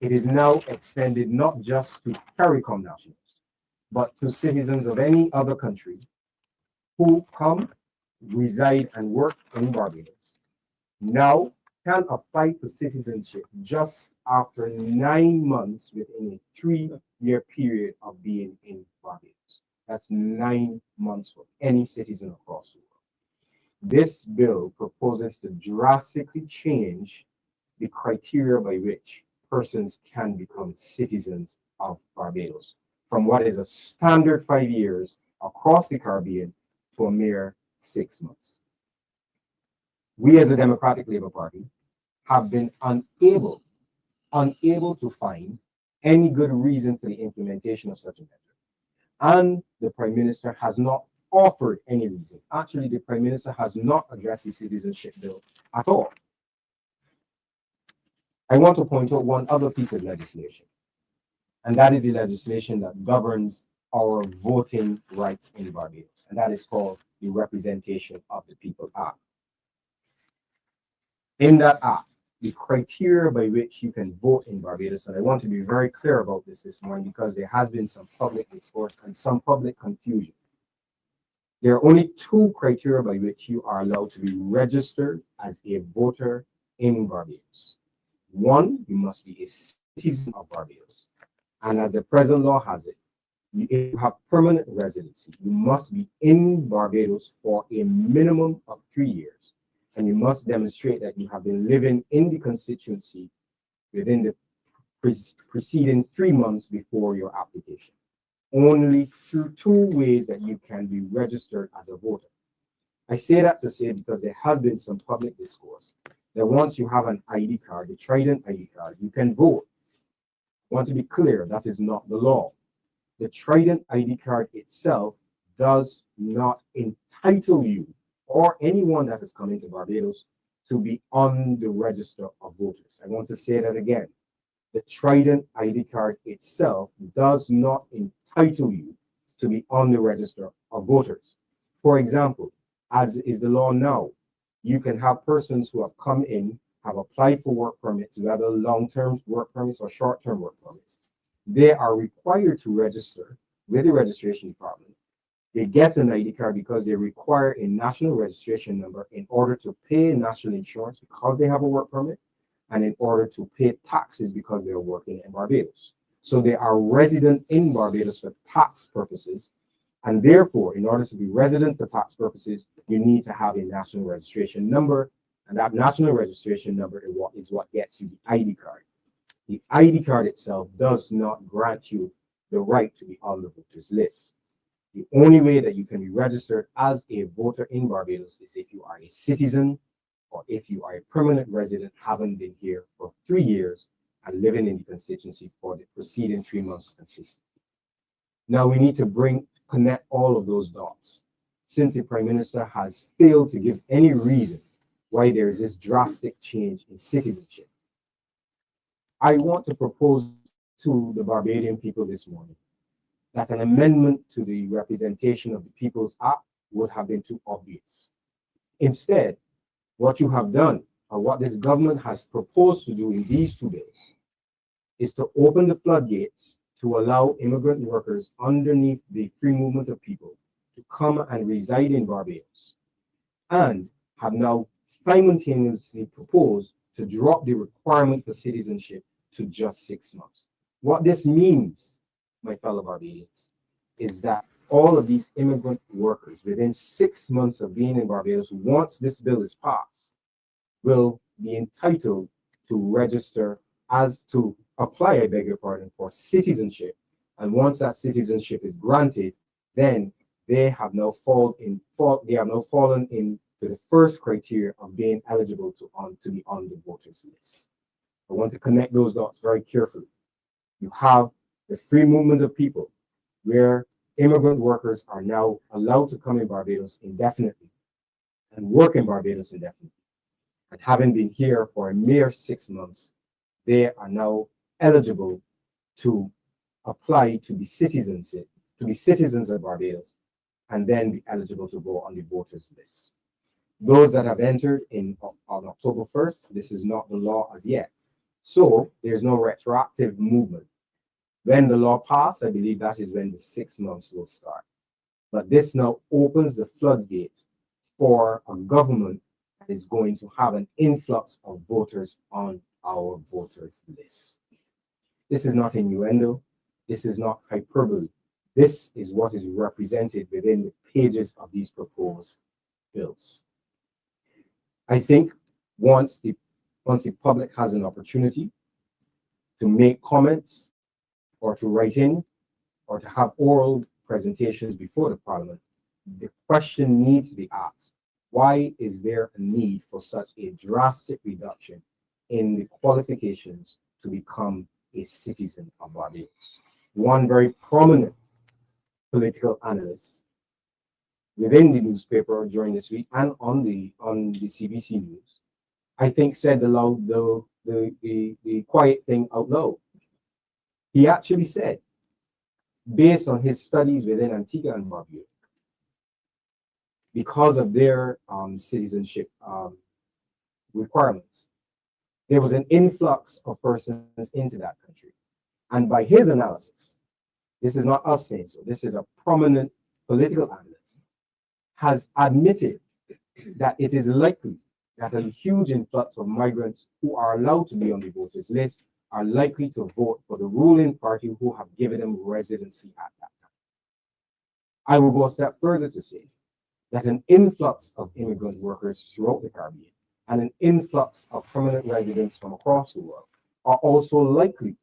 It is now extended not just to CARICOM nationals, but to citizens of any other country who come, reside, and work in Barbados now can apply for citizenship just after 9 months within a 3-year period of being in Barbados. That's 9 months for any citizen across the world. This bill proposes to drastically change the criteria by which persons can become citizens of Barbados, from what is a standard 5 years across the Caribbean to a mere 6 months. We as the Democratic Labour Party have been unable to find any good reason for the implementation of such a measure. And the Prime Minister has not offered any reason. Actually, the Prime Minister has not addressed the citizenship bill at all. I want to point out one other piece of legislation, and that is the legislation that governs our voting rights in Barbados, and that is called the Representation of the People Act. In that act, the criteria by which you can vote in Barbados, and I want to be very clear about this morning because there has been some public discourse and some public confusion. There are only 2 criteria by which you are allowed to be registered as a voter in Barbados. 1, you must be a citizen of Barbados. And as the present law has it, if you have permanent residency, you must be in Barbados for a minimum of 3 years. And you must demonstrate that you have been living in the constituency within the preceding 3 months before your application. Only through 2 ways that you can be registered as a voter. I say that to say because there has been some public discourse that once you have an ID card, the Trident ID card, you can vote. I want to be clear, that is not the law. The Trident ID card itself does not entitle you or anyone that has come into Barbados to be on the register of voters. I want to say that again. The Trident ID card itself does not entitle you to be on the register of voters. For example, as is the law now, you can have persons who have come in, have applied for work permits, whether long-term work permits or short-term work permits. They are required to register with the registration department. They get an ID card because they require a national registration number in order to pay national insurance because they have a work permit, and in order to pay taxes because they are working in Barbados. So they are resident in Barbados for tax purposes, and therefore, in order to be resident for tax purposes, you need to have a national registration number, and that national registration number is what gets you the ID card. The ID card itself does not grant you the right to be on the voters list. The only way that you can be registered as a voter in Barbados is if you are a citizen or if you are a permanent resident, having been here for 3 years and living in the constituency for the preceding 3 months consistently. Now we need to connect all of those dots. Since the Prime Minister has failed to give any reason why there is this drastic change in citizenship, I want to propose to the Barbadian people this morning that an amendment to the Representation of the People's Act would have been too obvious. Instead, what you have done, or what this government has proposed to do in these 2 bills, is to open the floodgates to allow immigrant workers underneath the free movement of people to come and reside in Barbados, and have now simultaneously proposed to drop the requirement for citizenship to just 6 months. What this means, my fellow Barbadians, is that all of these immigrant workers within 6 months of being in Barbados, once this bill is passed, will be entitled to register to apply, I beg your pardon, for citizenship. And once that citizenship is granted, then they have now fallen into the first criteria of being eligible to be on the voters list. I want to connect those dots very carefully. You have the free movement of people, where immigrant workers are now allowed to come in Barbados indefinitely and work in Barbados indefinitely. And having been here for a mere 6 months, they are now eligible to apply to be citizens of Barbados, and then be eligible to go on the voters list. Those that have entered on October 1st, this is not the law as yet. So there's no retroactive movement. When the law passed, I believe that is when the 6 months will start. But this now opens the floodgates for a government that is going to have an influx of voters on our voters list. This is not innuendo. This is not hyperbole. This is what is represented within the pages of these proposed bills. I think once the public has an opportunity to make comments, or to write in, or to have oral presentations before the Parliament, the question needs to be asked: why is there a need for such a drastic reduction in the qualifications to become a citizen of Barbados? One very prominent political analyst within the newspaper during this week and on the CBC News, I think, said the quiet thing out loud. He actually said, based on his studies within Antigua and Barbuda, because of their citizenship requirements, there was an influx of persons into that country. And by his analysis, this is not us saying so, this is a prominent political analyst, has admitted that it is likely that a huge influx of migrants who are allowed to be on the voters list are likely to vote for the ruling party who have given them residency at that time. I will go a step further to say that an influx of immigrant workers throughout the Caribbean and an influx of permanent residents from across the world are also likely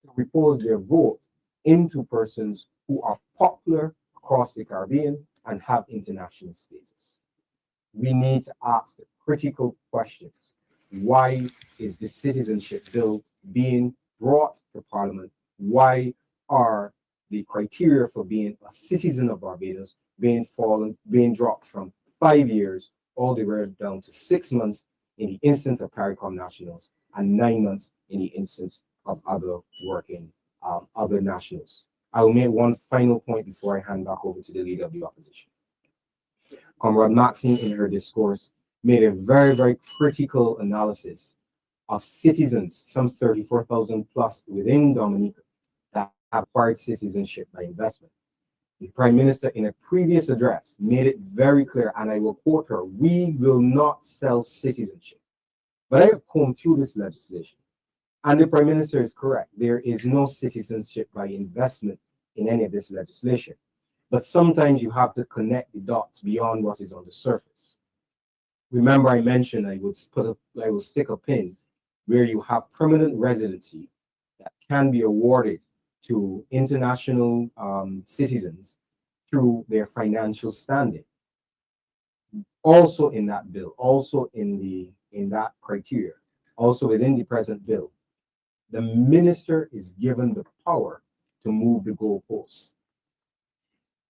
to repose their vote into persons who are popular across the Caribbean and have international status. We need to ask the critical questions. Why is the citizenship bill being brought to Parliament? Why are the criteria for being a citizen of Barbados being dropped from 5 years all the way down to 6 months in the instance of CARICOM nationals and 9 months in the instance of other nationals? I will make one final point before I hand back over to the leader of the opposition. Comrade Maxine, in her discourse, made a very, very critical analysis of citizens, some 34,000 plus within Dominica, that have acquired citizenship by investment. The Prime Minister, in a previous address, made it very clear, and I will quote her: "We will not sell citizenship." But I have combed through this legislation, and the Prime Minister is correct. There is no citizenship by investment in any of this legislation. But sometimes you have to connect the dots beyond what is on the surface. Remember, I mentioned I will stick a pin where you have permanent residency that can be awarded to international citizens through their financial standing. Also in that bill, also in that criteria, also within the present bill, the minister is given the power to move the goalposts.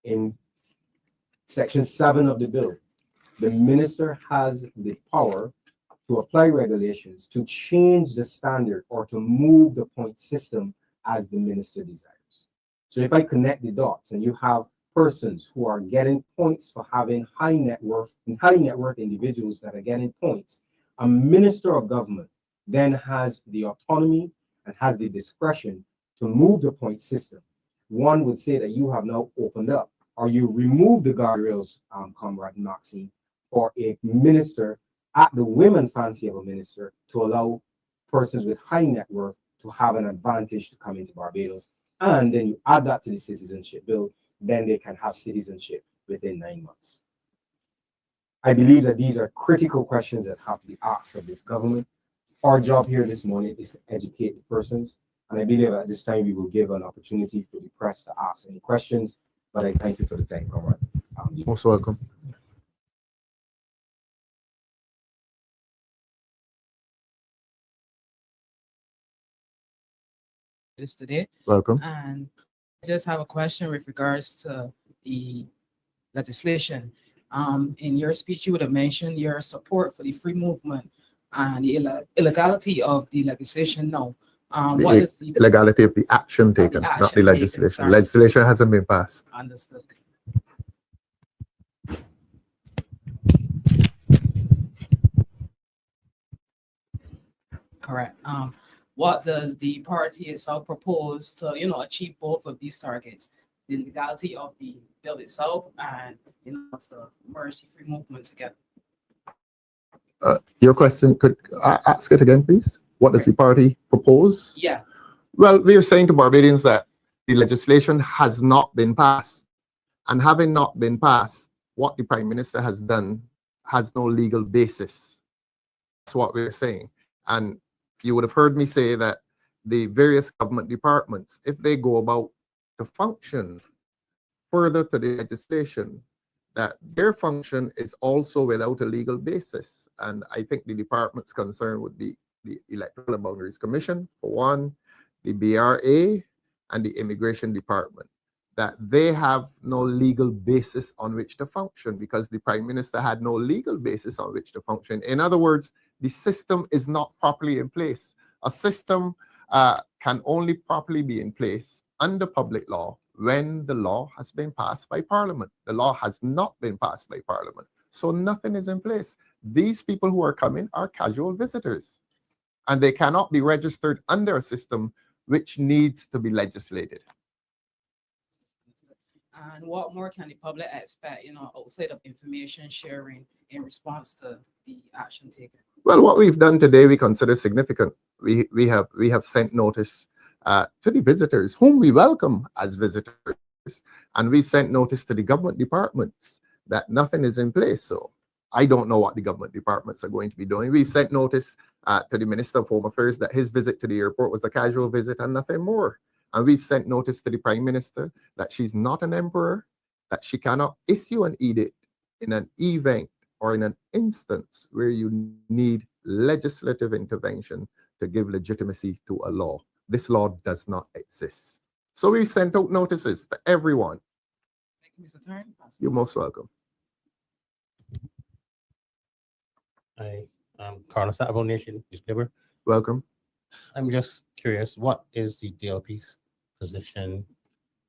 In Section 7 of the bill, the minister has the power to apply regulations, to change the standard, or to move the point system as the minister desires. So if I connect the dots and you have persons who are getting points for having high net worth individuals that are getting points, a minister of government then has the autonomy and has the discretion to move the point system. One would say that you have now opened up, or you remove the guardrails, Comrade Maxine, for a minister at the women fancy of a minister to allow persons with high net worth to have an advantage to come into Barbados. And then you add that to the citizenship bill, then they can have citizenship within 9 months. I believe that these are critical questions that have to be asked of this government. Our job here this morning is to educate the persons. And I believe at this time we will give an opportunity for the press to ask any questions. But I thank you for the time, Comrade. Most welcome. This today, Welcome. and I just have a question with regards to the legislation. In your speech, you would have mentioned your support for the free movement and the illegality of the legislation now. What is the Illegality of the action taken, not the action taken, legislation. sorry. Legislation hasn't been passed. understood? Correct. What does the party itself propose to, achieve both of these targets, the legality of the bill itself and, to merge the free movement together? Your question, could I ask it again, please? What does the party propose? Yeah, Well, we are saying to Barbadians that the legislation has not been passed. And having not been passed, what the Prime Minister has done has no legal basis. That's what we're saying. And you would have heard me say that the various government departments, if they go about to function further to the legislation, that their function is also without a legal basis. And I think the department's concern would be the Electoral and Boundaries Commission, for one, the BRA, and the Immigration Department, that they have no legal basis on which to function because the Prime Minister had no legal basis on which to function. In other words, the system is not properly in place. A system can only properly be in place under public law when the law has been passed by Parliament. The law has not been passed by Parliament, so nothing is in place. These people who are coming are casual visitors, and they cannot be registered under a system which needs to be legislated. and what more can the public expect, outside of information sharing in response to the action taken? Well, what we've done today, we consider significant. We have sent notice to the visitors, whom we welcome as visitors, and we've sent notice to the government departments that nothing is in place. So I don't know what the government departments are going to be doing. We've sent notice to the Minister of Home Affairs that his visit to the airport was a casual visit and nothing more. And we've sent notice to the Prime Minister that she's not an emperor, that she cannot issue an edict in an event or in an instance where you need legislative intervention to give legitimacy to a law. This law does not exist. So we sent out notices to everyone. Thank you, Mr. Turn. You're most welcome. I Carlos Sabo Nation newspaper. Welcome. I'm just curious, what is the DLP's position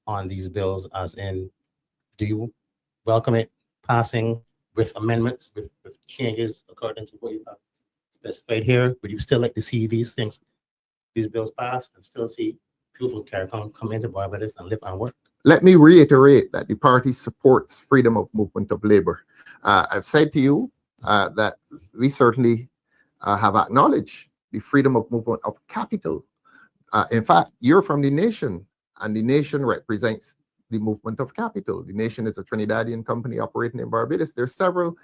on these bills? As in, do you welcome it passing with amendments, with changes according to what you have specified here? Would you still like to see these bills passed and still see people from CARICOM come into Barbados and live and work? Let me reiterate that the party supports freedom of movement of labor. I've said to you that we certainly have acknowledged the freedom of movement of capital. In fact, you're from the nation, and the nation represents the movement of capital. The nation is a Trinidadian company operating in Barbados. There are several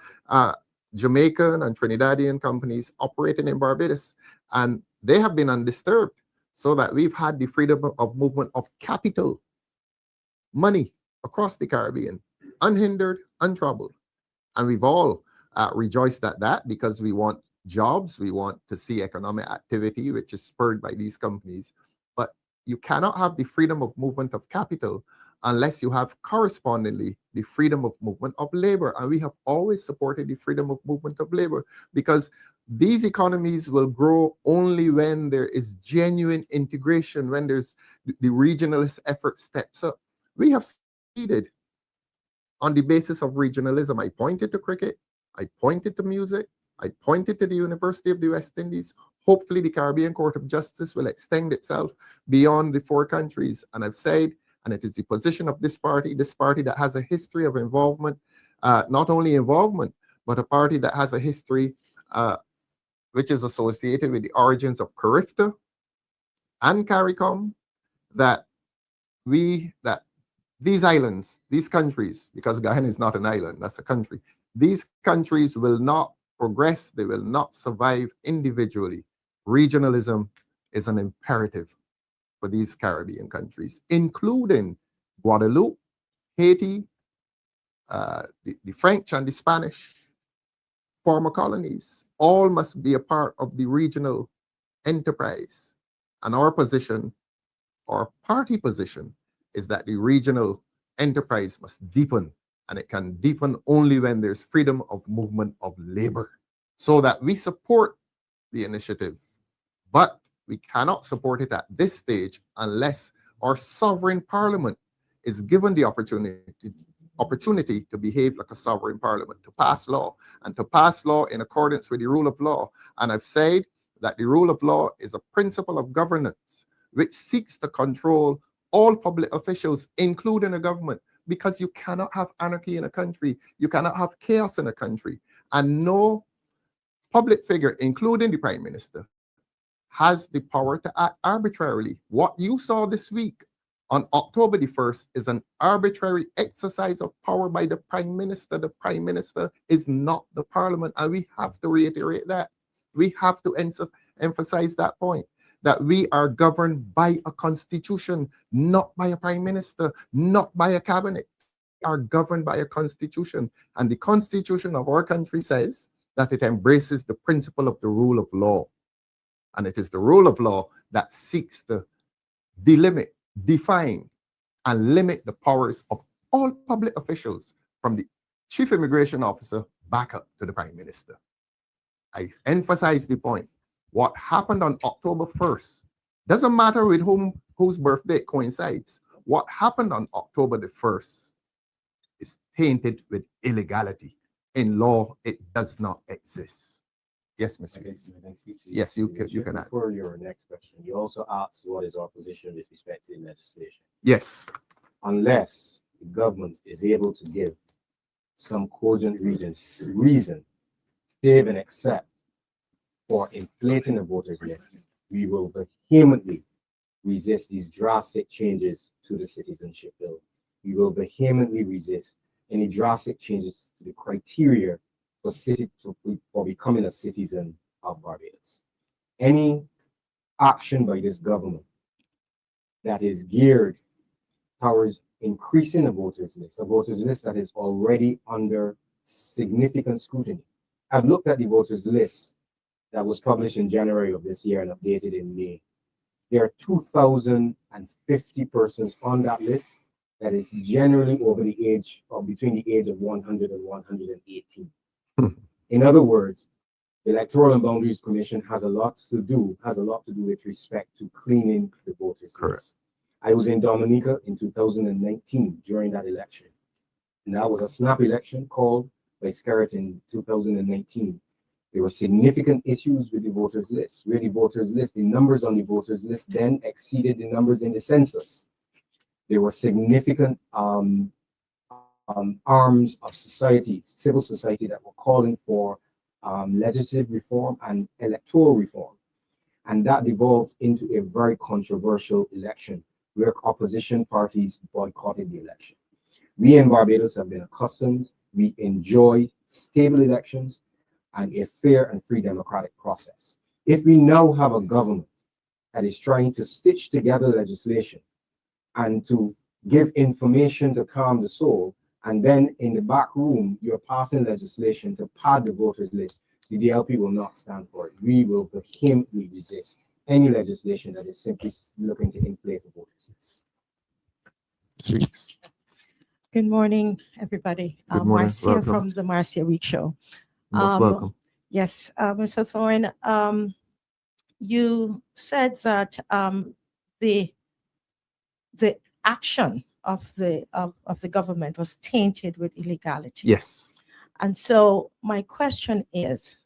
Jamaican and Trinidadian companies operating in Barbados, and they have been undisturbed, so that we've had the freedom of movement of capital, money across the Caribbean, unhindered, untroubled. And we've all rejoiced at that because we want jobs, we want to see economic activity, which is spurred by these companies. But you cannot have the freedom of movement of capital unless you have correspondingly the freedom of movement of labor. And we have always supported the freedom of movement of labor, because these economies will grow only when there is genuine integration, when there's the regionalist effort steps up. We have succeeded on the basis of regionalism. I pointed to cricket, I pointed to music, I pointed to the University of the West Indies. Hopefully the Caribbean Court of Justice will extend itself beyond the 4 countries. And I've said, and it is the position of this party that has a history of involvement, not only involvement, but a party that has a history which is associated with the origins of Carifta and CARICOM, that these islands, these countries, because Guyana is not an island, that's a country, these countries will not progress, they will not survive individually. Regionalism is an imperative for these Caribbean countries, including Guadeloupe, Haiti, the French and the Spanish former colonies. All must be a part of the regional enterprise. And our position, our party position, is that the regional enterprise must deepen, and it can deepen only when there's freedom of movement of labor. So that we support the initiative, but we cannot support it at this stage unless our sovereign parliament is given the opportunity to behave like a sovereign parliament, to pass law, and to pass law in accordance with the rule of law. And I've said that the rule of law is a principle of governance which seeks to control all public officials, including the government, because you cannot have anarchy in a country, you cannot have chaos in a country, and no public figure, including the Prime Minister, has the power to act arbitrarily. What you saw this week on October the 1st is an arbitrary exercise of power by the Prime Minister. The Prime Minister is not the Parliament, and we have to reiterate that. We have to emphasize that point, that we are governed by a constitution, not by a Prime Minister, not by a cabinet. We are governed by a constitution, and the constitution of our country says that it embraces the principle of the rule of law. And it is the rule of law that seeks to delimit, define, and limit the powers of all public officials, from the chief immigration officer back up to the Prime Minister. I emphasize the point. What happened on October 1st doesn't matter with whose birthday it coincides. What happened on October the 1st is tainted with illegality. In law, it does not exist. Yes, Mr. Yes, you can add. For your next question, you also asked what is our position with respect to legislation. Yes. Unless the government is able to give some cogent reason, save and accept for inflating the voters list, we will vehemently resist these drastic changes to the citizenship bill. We will vehemently resist any drastic changes to the criteria for becoming a citizen of Barbados. Any action by this government that is geared towards increasing the voters list, a voters list that is already under significant scrutiny. I've looked at the voters list that was published in January of this year and updated in May. There are 2,050 persons on that list that is generally over the age, or between the age of 100 and 118. In other words, the Electoral and Boundaries Commission has a lot to do with respect to cleaning the voters list. I was in Dominica in 2019 during that election. And that was a snap election called by Scarrett in 2019. There were significant issues with the voters list, where the voters list, the numbers on the voters list then exceeded the numbers in the census. There were significant arms of society, civil society, that were calling for legislative reform and electoral reform. And that devolved into a very controversial election where opposition parties boycotted the election. We in Barbados have been accustomed, we enjoy stable elections and a fair and free democratic process. If we now have a government that is trying to stitch together legislation and to give information to calm the soul, and then in the back room, you're passing legislation to pad the voters list, the DLP will not stand for it. We will vehemently resist any legislation that is simply looking to inflate the voters list. Weeks. Good morning, everybody. Good morning. Marcia Welcome. from the Marcia Week Show. Most welcome. Yes, Mr. Thorne, you said that the action of the government was tainted with illegality. Yes. And so my question is,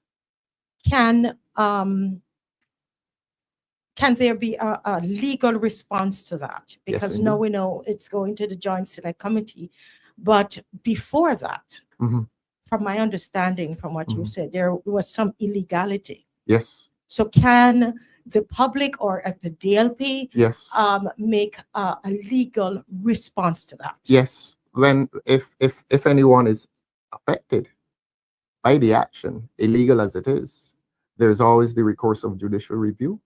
can there be a legal response to that? Yes, Because now indeed. we know it's going to the Joint Select Committee. But before that, Mhm. from my understanding, from what you Mhm. said, there was some illegality. Yes. So can the public or at the DLP Yes. make a legal response to that? Yes. When if anyone is affected by the action, illegal as it is, there's always the recourse of judicial review.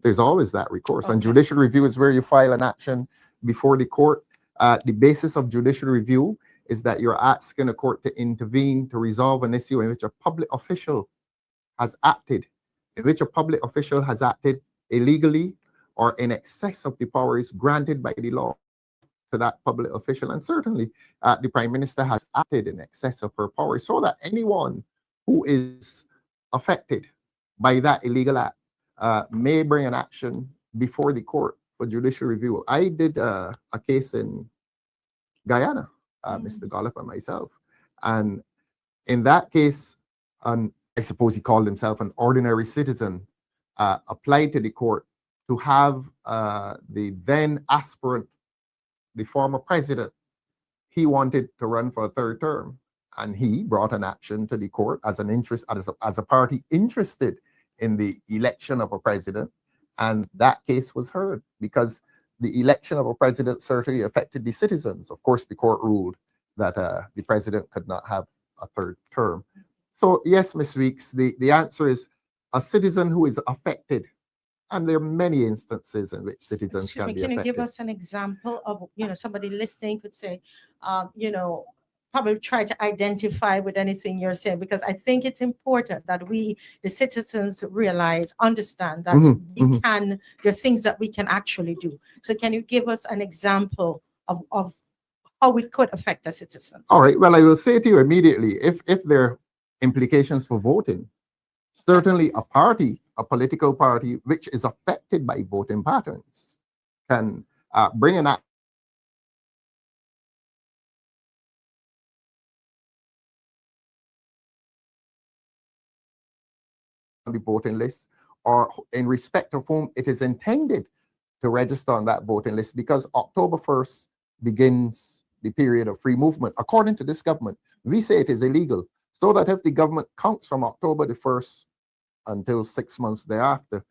There's always that recourse. And Okay. judicial review is where you file an action before the court. The basis of judicial review is that you're asking a court to intervene to resolve an issue in which a public official has acted, illegally or in excess of the powers granted by the law to that public official. And certainly the Prime Minister has acted in excess of her powers, so that anyone who is affected by that illegal act may bring an action before the court for judicial review. I did a case in Guyana, Mr. Gollop and myself. And in that case, I suppose he called himself an ordinary citizen, applied to the court to have the then aspirant, the former president, he wanted to run for a third term. And he brought an action to the court as a party interested in the election of a president. And that case was heard because the election of a president certainly affected the citizens. Of course, the court ruled that the president could not have a third term. So yes, Ms. Weeks, the answer is a citizen who is affected. And there are many instances in which citizens Excuse can me, be can you affected. give us an example of, somebody listening could say, probably try to identify with anything you're saying, because I think it's important that we, the citizens, understand that there are things that we can actually do. So can you give us an example of how it could affect a citizen? All right. Well, I will say to you immediately, if there are implications for voting, certainly a political party which is affected by voting patterns can bring an act on the voting list, or in respect of whom it is intended to register on that voting list, because October 1st begins the period of free movement. According to this government, we say it is illegal, so that if the government counts from October the 1st until 6 months thereafter,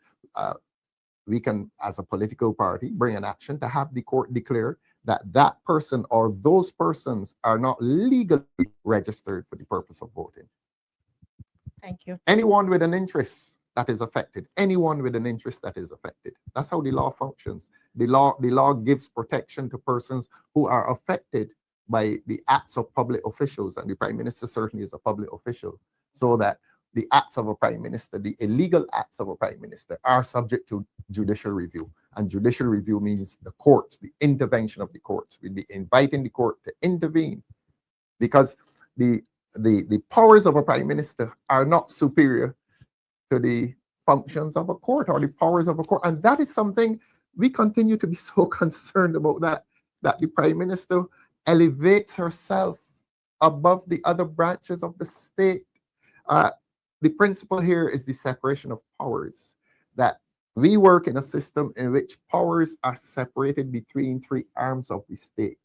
we can, as a political party, bring an action to have the court declare that that person or those persons are not legally registered for the purpose of voting. Thank you. Anyone with an interest that is affected, That's how the law functions. The law gives protection to persons who are affected by the acts of public officials, and the Prime Minister certainly is a public official, so that the acts of a Prime Minister, the illegal acts of a Prime Minister, are subject to judicial review. And judicial review means the courts, the intervention of the courts. We'll be inviting the court to intervene, because the powers of a Prime Minister are not superior to the functions of a court or the powers of a court. And that is something we continue to be so concerned about, that the Prime Minister elevates herself above the other branches of the state. The principle here is the separation of powers, that we work in a system in which powers are separated between three arms of the state.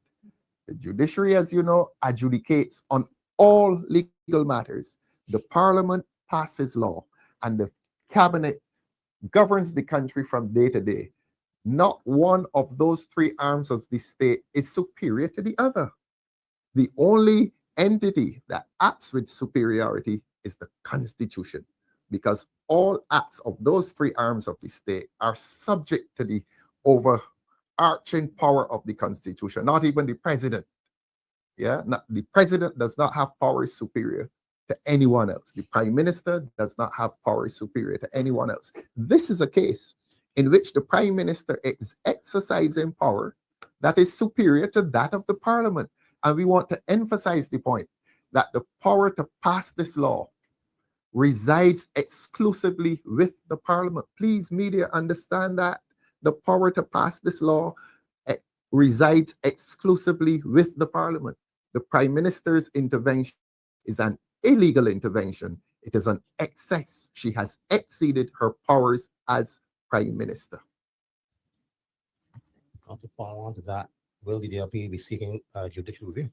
The judiciary, as you know, adjudicates on all legal matters. The Parliament passes law, and the Cabinet governs the country from day to day. Not one of those three arms of the state is superior to the other. The only entity that acts with superiority is the Constitution, because all acts of those three arms of the state are subject to the overarching power of the Constitution, not even the president. The president does not have powers superior to anyone else. The Prime Minister does not have powers superior to anyone else. This is a case in which the Prime Minister is exercising power that is superior to that of the parliament. And we want to emphasize the point that the power to pass this law resides exclusively with the parliament. Please, media, understand that the power to pass this law resides exclusively with the parliament. The prime minister's intervention is an illegal intervention. It is an excess. She has exceeded her powers as prime minister. To follow on to that, will the DLP be seeking judicial review?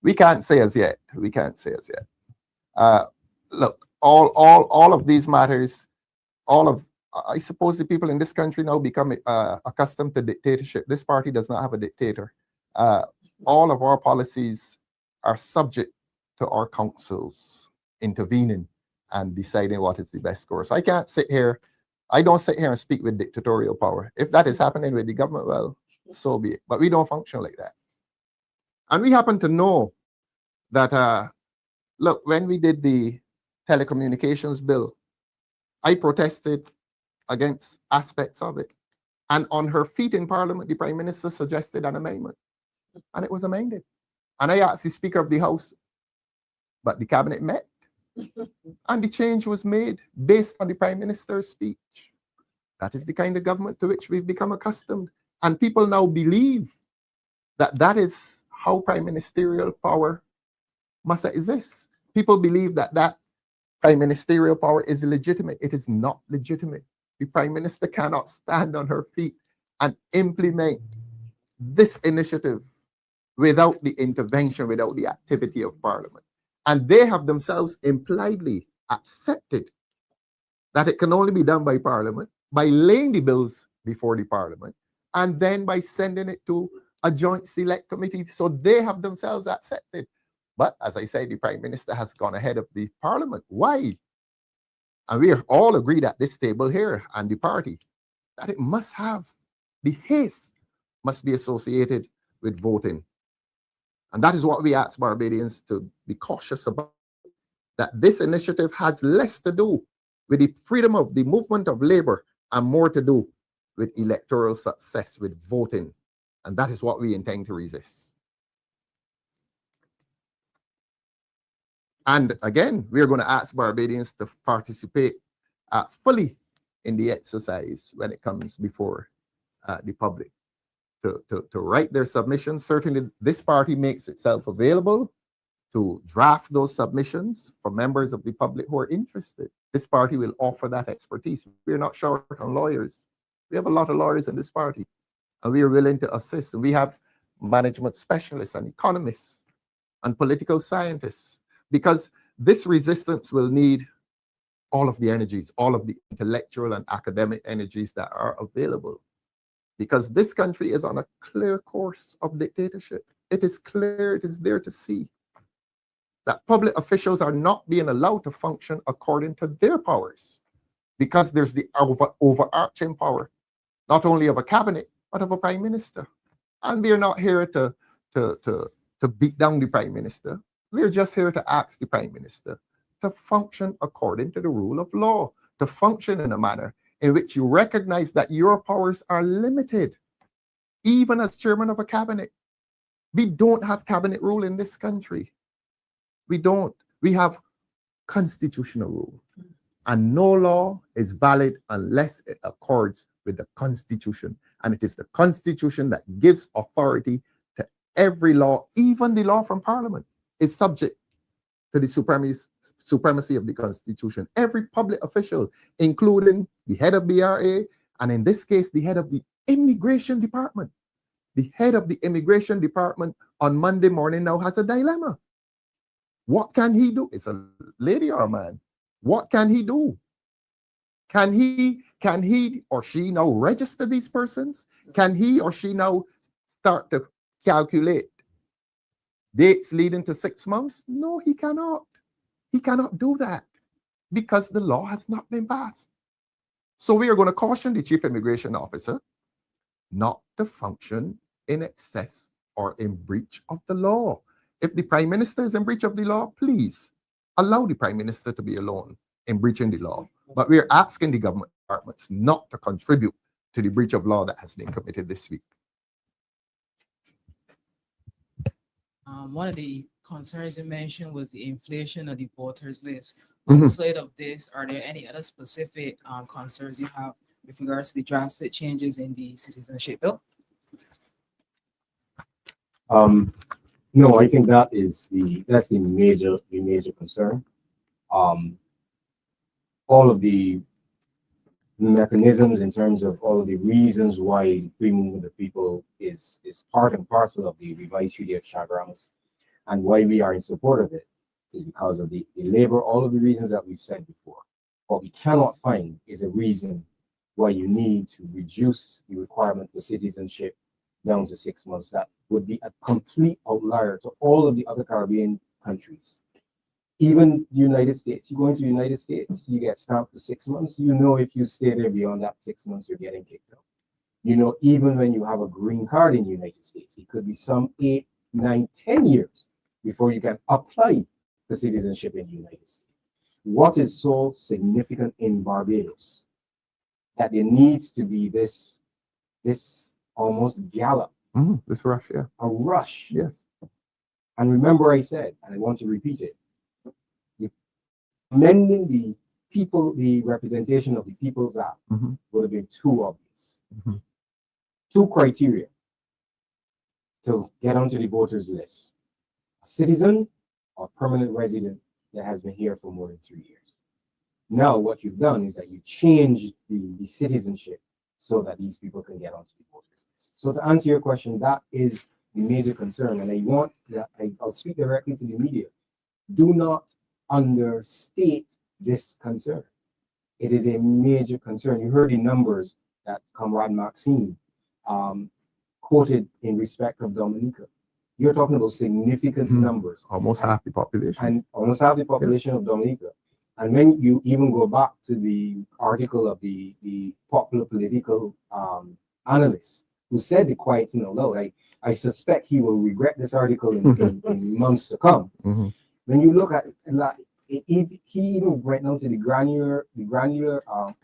We can't say as yet. We can't say as yet. Look, all of these matters, I suppose the people in this country now become accustomed to dictatorship. This party does not have a dictator. All of our policies are subject to our councils intervening and deciding what is the best course. I can't sit here. I don't sit here and speak with dictatorial power. If that is happening with the government, well, so be it. But we don't function like that. And we happen to know that, look, when we did the telecommunications bill, I protested against aspects of it. And on her feet in Parliament, the Prime Minister suggested an amendment. And it was amended. And I asked the Speaker of the House, but the Cabinet met. And the change was made based on the Prime Minister's speech. That is the kind of government to which we've become accustomed. And people now believe that that is how prime ministerial power must exist. People believe that that prime ministerial power is legitimate. It is not legitimate. The Prime Minister cannot stand on her feet and implement this initiative without the intervention, without the activity of Parliament. And they have themselves impliedly accepted that it can only be done by Parliament, by laying the bills before the Parliament, and then by sending it to a joint select committee. So they have themselves accepted. But as I said, the Prime Minister has gone ahead of the Parliament. Why? And we are all agreed at this table here and the party that it must have, the haste must be associated with voting. And that is what we ask Barbadians to be cautious about, that this initiative has less to do with the freedom of the movement of labor and more to do with electoral success, with voting. And that is what we intend to resist. And again, we are going to ask Barbadians to participate fully in the exercise when it comes before the public, to write their submissions. Certainly, this party makes itself available to draft those submissions for members of the public who are interested. This party will offer that expertise. We're not short on lawyers. We have a lot of lawyers in this party, and we are willing to assist. And we have management specialists and economists and political scientists, because this resistance will need all of the energies, all of the intellectual and academic energies that are available. Because this country is on a clear course of dictatorship. It is clear, it is there to see that public officials are not being allowed to function according to their powers, because there's the overarching power, not only of a cabinet, but of a prime minister. And we're not here to beat down the prime minister. We're just here to ask the prime minister to function according to the rule of law, to function in a manner in which you recognize that your powers are limited, even as chairman of a cabinet. We don't have cabinet rule in this country. We don't. We have constitutional rule. And no law is valid unless it accords with the Constitution. And it is the Constitution that gives authority to every law, even the law from Parliament is subject to the supremacy of the Constitution. Every public official, including the head of BRA, and in this case, the head of the Immigration Department. The head of the Immigration Department on Monday morning now has a dilemma. What can he do? It's a lady or a man. What can he do? Can he or she now register these persons? Can he or she now start to calculate dates leading to 6 months? No, he cannot. He cannot do that because the law has not been passed. So we are going to caution the chief immigration officer not to function in excess or in breach of the law. If the prime minister is in breach of the law, please allow the prime minister to be alone in breaching the law. But we are asking the government departments not to contribute to the breach of law that has been committed this week. One of the concerns you mentioned was the inflation of the voters list. Mhm. Outside of this, are there any other specific concerns you have with regards to the drastic changes in the citizenship bill? No, I think that's the major concern. All of the mechanisms in terms of all of the reasons why free movement of people is part and parcel of the revised Treaty of Chaguaramas, and why we are in support of it is because of the labor, all of the reasons that we've said before. What we cannot find is a reason why you need to reduce the requirement for citizenship down to 6 months. That would be a complete outlier to all of the other Caribbean countries. Even the United States, you go into the United States, you get stamped for 6 months. You know, if you stay there beyond that 6 months, you're getting kicked out. You know, even when you have a green card in the United States, it could be some 8, 9, 10 years before you can apply for citizenship in the United States. What is so significant in Barbados that there needs to be this almost gallop, This rush, yeah. a rush? Yes. And remember, I said, and I want to repeat it, amending the representation of the People's Act Mhm. would have been too obvious. Mhm. 2 criteria to get onto the voters list: a citizen or permanent resident that has been here for more than 3 years. Now, what you've done is that you changed the citizenship so that these people can get onto the voters list. So to answer your question, that is the major concern. And I'll speak directly to the media. Do not understate this concern. It is a major concern. You heard the numbers that Comrade Maxine quoted in respect of Dominica. You're talking about significant numbers. Almost half the population. And almost half the population of Dominica. And when you even go back to the article of the popular political analyst who said the quiet thing out loud, I suspect he will regret this article in months to come. Mhm. When you look at he even went down to the granular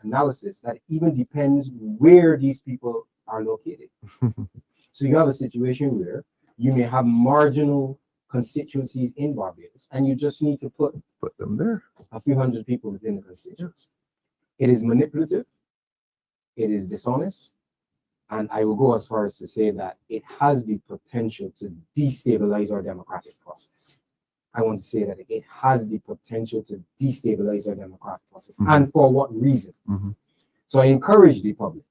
analysis that even depends where these people are located. So you have a situation where you may have marginal constituencies in Barbados, and you just need to put them there. a few hundred people within the constituency. It is manipulative, it is dishonest, and I will go as far as to say that it has the potential to destabilize our democratic process. I want to say that it has the potential to destabilize our democratic process. And for what reason? So I encourage the public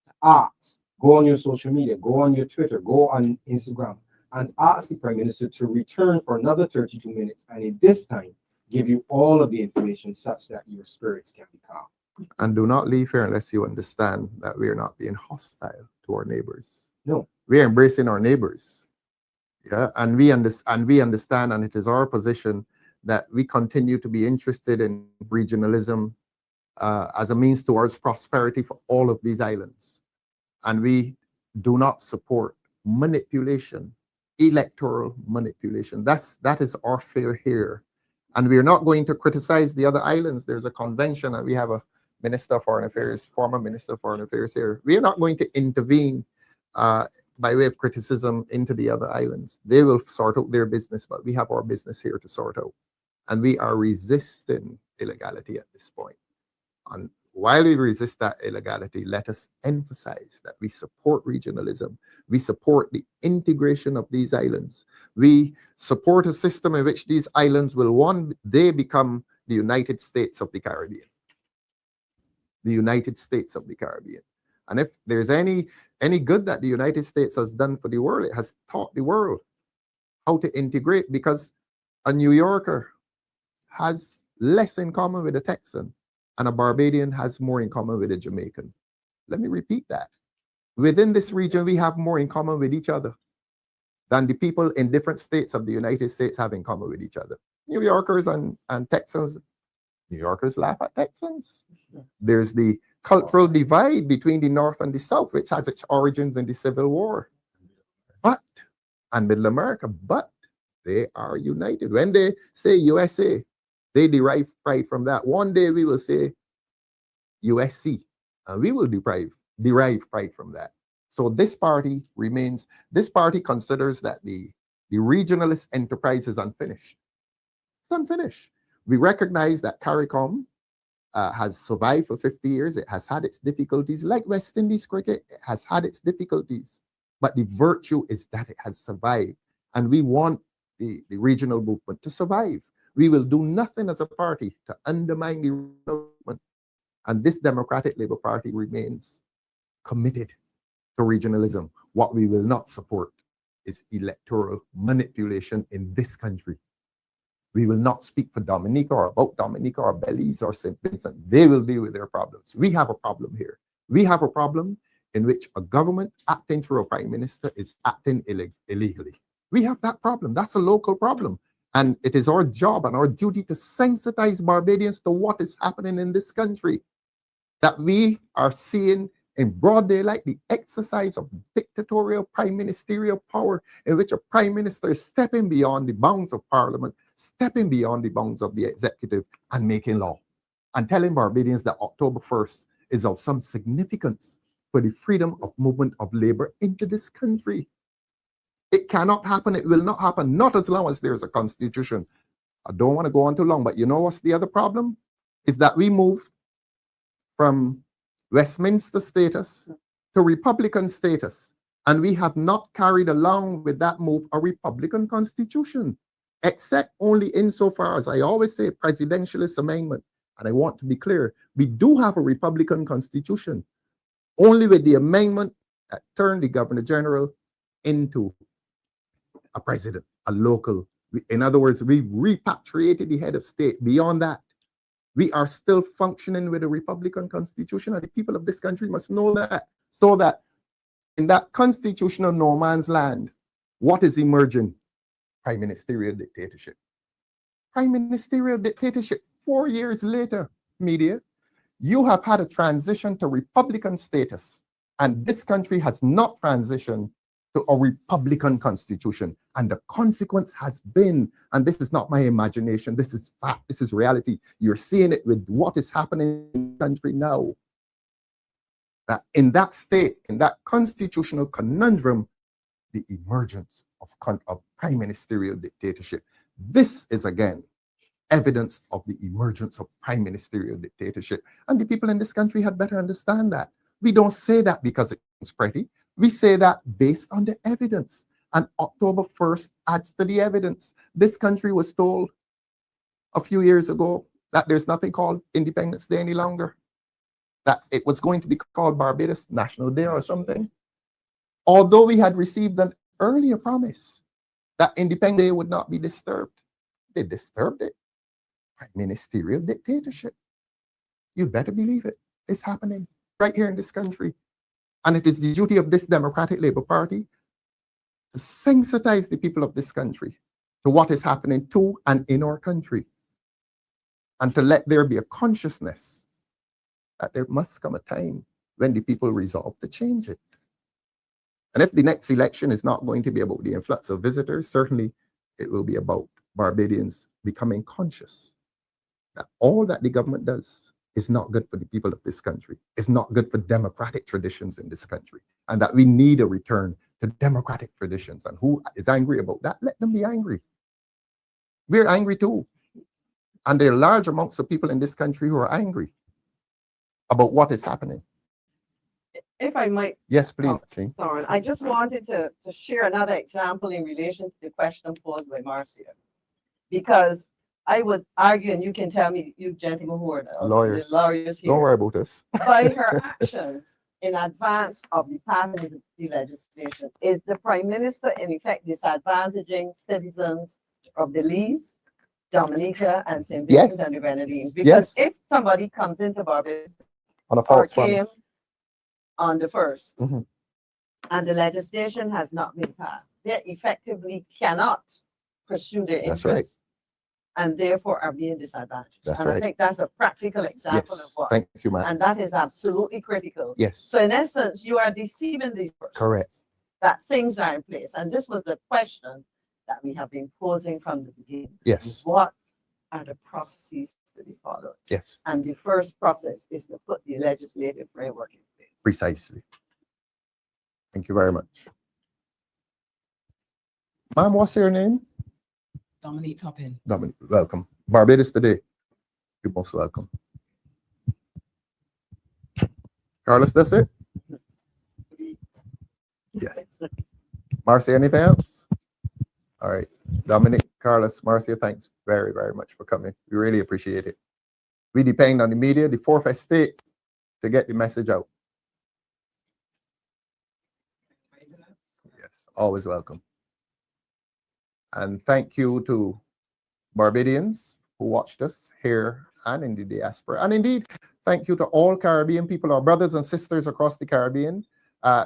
to ask, go on your social media, go on your Twitter, go on Instagram, and ask the Prime Minister to return for another 32 minutes, and in this time, give you all of the information such that your spirits can be calm. And do not leave here unless you understand that we are not being hostile to our neighbors. No. We are embracing our neighbors. Yeah, and we understand, and it is our position that we continue to be interested in regionalism as a means towards prosperity for all of these islands. And we do not support manipulation, electoral manipulation. That is our fear here. And we're not going to criticize the other islands. There's a convention, and we have a Minister of Foreign Affairs, former Minister of Foreign Affairs here. We are not going to intervene by way of criticism into the other islands. They will sort out their business, but we have our business here to sort out. And we are resisting illegality at this point. And while we resist that illegality, let us emphasize that we support regionalism. We support the integration of these islands. We support a system in which these islands will one day become the United States of the Caribbean. The United States of the Caribbean. And if there's any good that the United States has done for the world, it has taught the world how to integrate, because a New Yorker has less in common with a Texan, and a Barbadian has more in common with a Jamaican. Let me repeat that. Within this region, we have more in common with each other than the people in different states of the United States have in common with each other. New Yorkers and Texans, New Yorkers laugh at Texans. There's the cultural divide between the North and the South, which has its origins in the Civil War. And Middle America, but they are united. When they say USA, they derive pride from that. One day we will say USC, and we will derive pride from that. So this party considers that the the regionalist enterprise is unfinished. It's unfinished. We recognize that CARICOM has survived for 50 years. It has had its difficulties, like West Indies cricket, it has had its difficulties. But the virtue is that it has survived. And we want the regional movement to survive. We will do nothing as a party to undermine the regional movement. And this Democratic Labour Party remains committed to regionalism. What we will not support is electoral manipulation in this country. We will not speak for Dominica or about Dominica or Belize or St. Vincent. They will deal with their problems. We have a problem here. We have a problem in which a government acting through a prime minister is acting illegally. We have that problem. That's a local problem. And it is our job and our duty to sensitize Barbadians to what is happening in this country. That we are seeing in broad daylight the exercise of dictatorial prime ministerial power in which a prime minister is stepping beyond the bounds of parliament, stepping beyond the bounds of the executive and making law and telling Barbadians that October 1st is of some significance for the freedom of movement of labor into this country. It cannot happen. It will not happen, not as long as there's a constitution. I don't want to go on too long, but you know what's the other problem? Is that we moved from Westminster status to Republican status. And we have not carried along with that move a Republican constitution, except only insofar as I always say presidentialist amendment. And I want to be clear, we do have a Republican constitution, only with the amendment that turned the Governor General into a president, a local. In other words, we repatriated the head of state. Beyond that, we are still functioning with a Republican constitution, and the people of this country must know that. So that in that constitutional no man's land, what is emerging? Prime ministerial dictatorship. Prime ministerial dictatorship. 4 years later, media, you have had a transition to Republican status, and this country has not transitioned to a Republican constitution. And the consequence has been, and this is not my imagination, this is fact, this is reality. You're seeing it with what is happening in the country now. That in that state, in that constitutional conundrum, the emergence of prime ministerial dictatorship. This is again evidence of the emergence of prime ministerial dictatorship. And the people in this country had better understand that. We don't say that because it's pretty. We say that based on the evidence. And October 1st adds to the evidence. This country was told a few years ago that there's nothing called Independence Day any longer. That it was going to be called Barbados National Day or something. Although we had received an earlier promise that Independence Day would not be disturbed. They disturbed it. Prime ministerial dictatorship. You better believe it. It's happening right here in this country. And it is the duty of this Democratic Labour Party to sensitize the people of this country to what is happening to and in our country. And to let there be a consciousness that there must come a time when the people resolve to change it. And if the next election is not going to be about the influx of visitors, certainly it will be about Barbadians becoming conscious that all that the government does is not good for the people of this country. It's not good for democratic traditions in this country. And that we need a return to democratic traditions. And who is angry about that? Let them be angry. We're angry too. And there are large amounts of people in this country who are angry about what is happening. If I might, Yes, please. Thorin, I just wanted to share another example in relation to the question posed by Marcia. Because I would argue, and you can tell me, you gentlemen who are the lawyers here. Don't worry about this. By her actions in advance of the passing of the legislation, is the Prime Minister in effect disadvantaging citizens of Belize, Dominica, and St. Vincent and the Grenadines? Because if somebody comes into Barbados on a or false came promise on the 1st, and the legislation has not been passed, they effectively cannot pursue their interests. That's right. And therefore are being disadvantaged. That's and right. I think that's a practical example of what. Thank you, ma'am. And that is absolutely critical. Yes. So in essence, you are deceiving these persons. Correct. That things are in place. And this was the question that we have been posing from the beginning. Yes. What are the processes to be followed? Yes. And the first process is to put the legislative framework in place. Precisely. Thank you very much. Ma'am, what's your name? Dominique Toppin. Dominic, welcome. Barbados today. You're most welcome. Carlos, that's it? Yes. Marcia, anything else? All right. Dominic, Carlos, Marcia, thanks very, very much for coming. We really appreciate it. We depend on the media, the fourth estate, to get the message out. Yes, always welcome. And thank you to Barbadians who watched us here and in the diaspora. And indeed, thank you to all Caribbean people, our brothers and sisters across the Caribbean.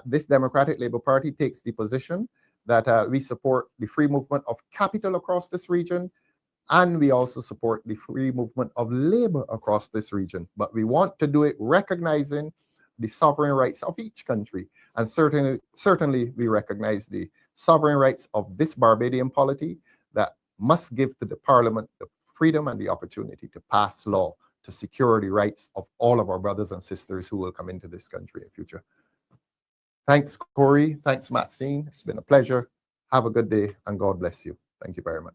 This Democratic Labour Party takes the position that we support the free movement of capital across this region, and we also support the free movement of labor across this region. But we want to do it recognizing the sovereign rights of each country. And certainly we recognize the sovereign rights of this Barbadian polity that must give to the parliament the freedom and the opportunity to pass law to secure the rights of all of our brothers and sisters who will come into this country in future. Thanks, Corey. Thanks, Maxine. It's been a pleasure. Have a good day and God bless you. Thank you very much.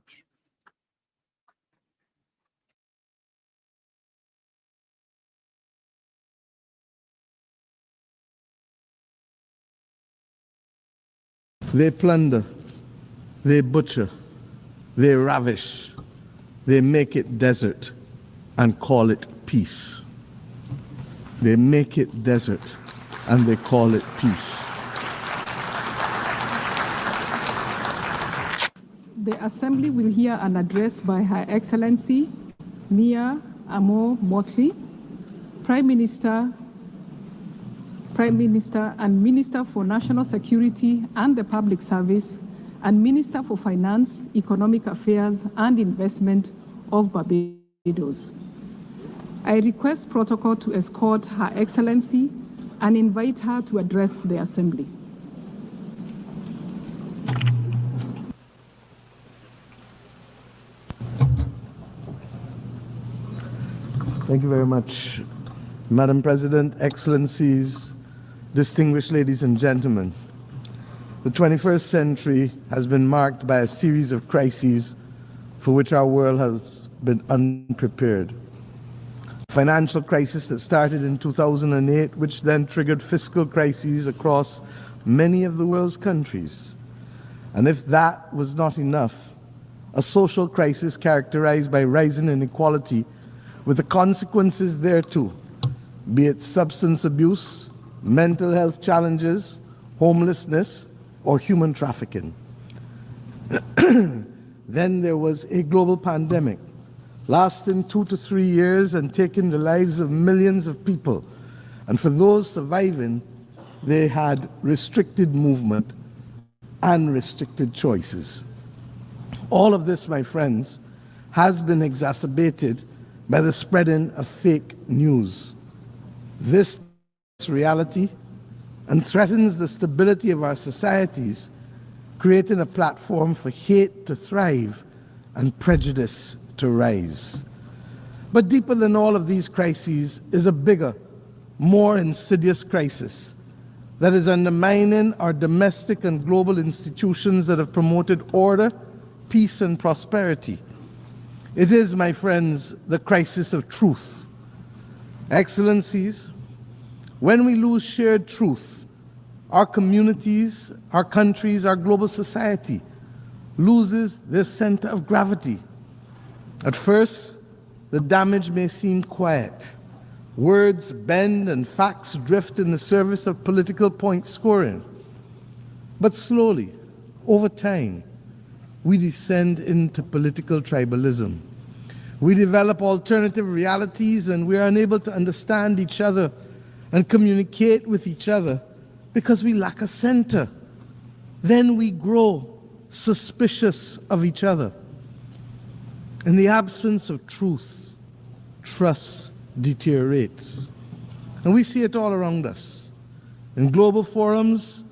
They plunder, they butcher, they ravish, they make it desert and call it peace. They make it desert and they call it peace. The Assembly will hear an address by Her Excellency Mia Amo Motley, Prime Minister and Minister for National Security and the Public Service, and Minister for Finance, Economic Affairs and Investment of Barbados. I request protocol to escort Her Excellency and invite her to address the Assembly. Thank you very much, Madam President, Excellencies, distinguished ladies and gentlemen. The 21st century has been marked by a series of crises for which our world has been unprepared. Financial crisis that started in 2008, which then triggered fiscal crises across many of the world's countries. And if that was not enough, a social crisis characterized by rising inequality with the consequences thereto, be it substance abuse, mental health challenges, homelessness, or human trafficking. Then there was a global pandemic, lasting 2 to 3 years and taking the lives of millions of people. And for those surviving, they had restricted movement and restricted choices. All of this, my friends, has been exacerbated by the spreading of fake news. This reality and threatens the stability of our societies, creating a platform for hate to thrive and prejudice to rise. But deeper than all of these crises is a bigger, more insidious crisis that is undermining our domestic and global institutions that have promoted order, peace, and prosperity. It is, my friends, the crisis of truth. Excellencies, when we lose shared truth, our communities, our countries, our global society loses their center of gravity. At first, the damage may seem quiet. Words bend and facts drift in the service of political point scoring. But slowly, over time, we descend into political tribalism. We develop alternative realities and we are unable to understand each other and communicate with each other because we lack a center. Then we grow suspicious of each other. In the absence of truth, trust deteriorates. And we see it all around us, in global forums,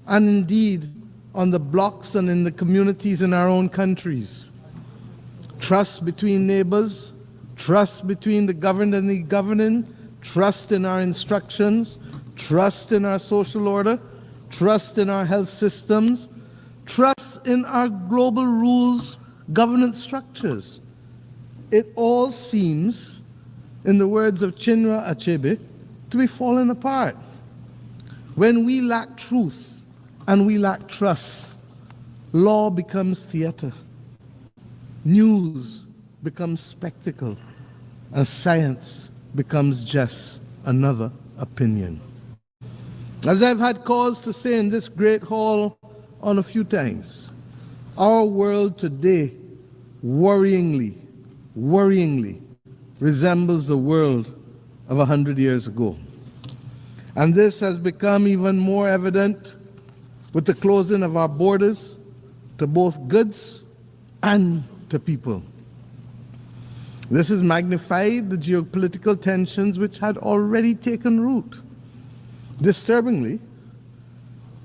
and indeed on the blocks and in the communities in our own countries. Trust between neighbors, trust between the governed and the governing, trust in our instructions, trust in our social order, trust in our health systems, trust in our global rules governance structures. It all seems, in the words of Chinua Achebe, to be falling apart. When we lack truth and we lack trust, law becomes theater, news becomes spectacle, and science becomes just another opinion. As I've had cause to say in this great hall on a few times, our world today worryingly resembles the world of 100 years ago. And this has become even more evident with the closing of our borders to both goods and to people. This has magnified the geopolitical tensions which had already taken root. Disturbingly,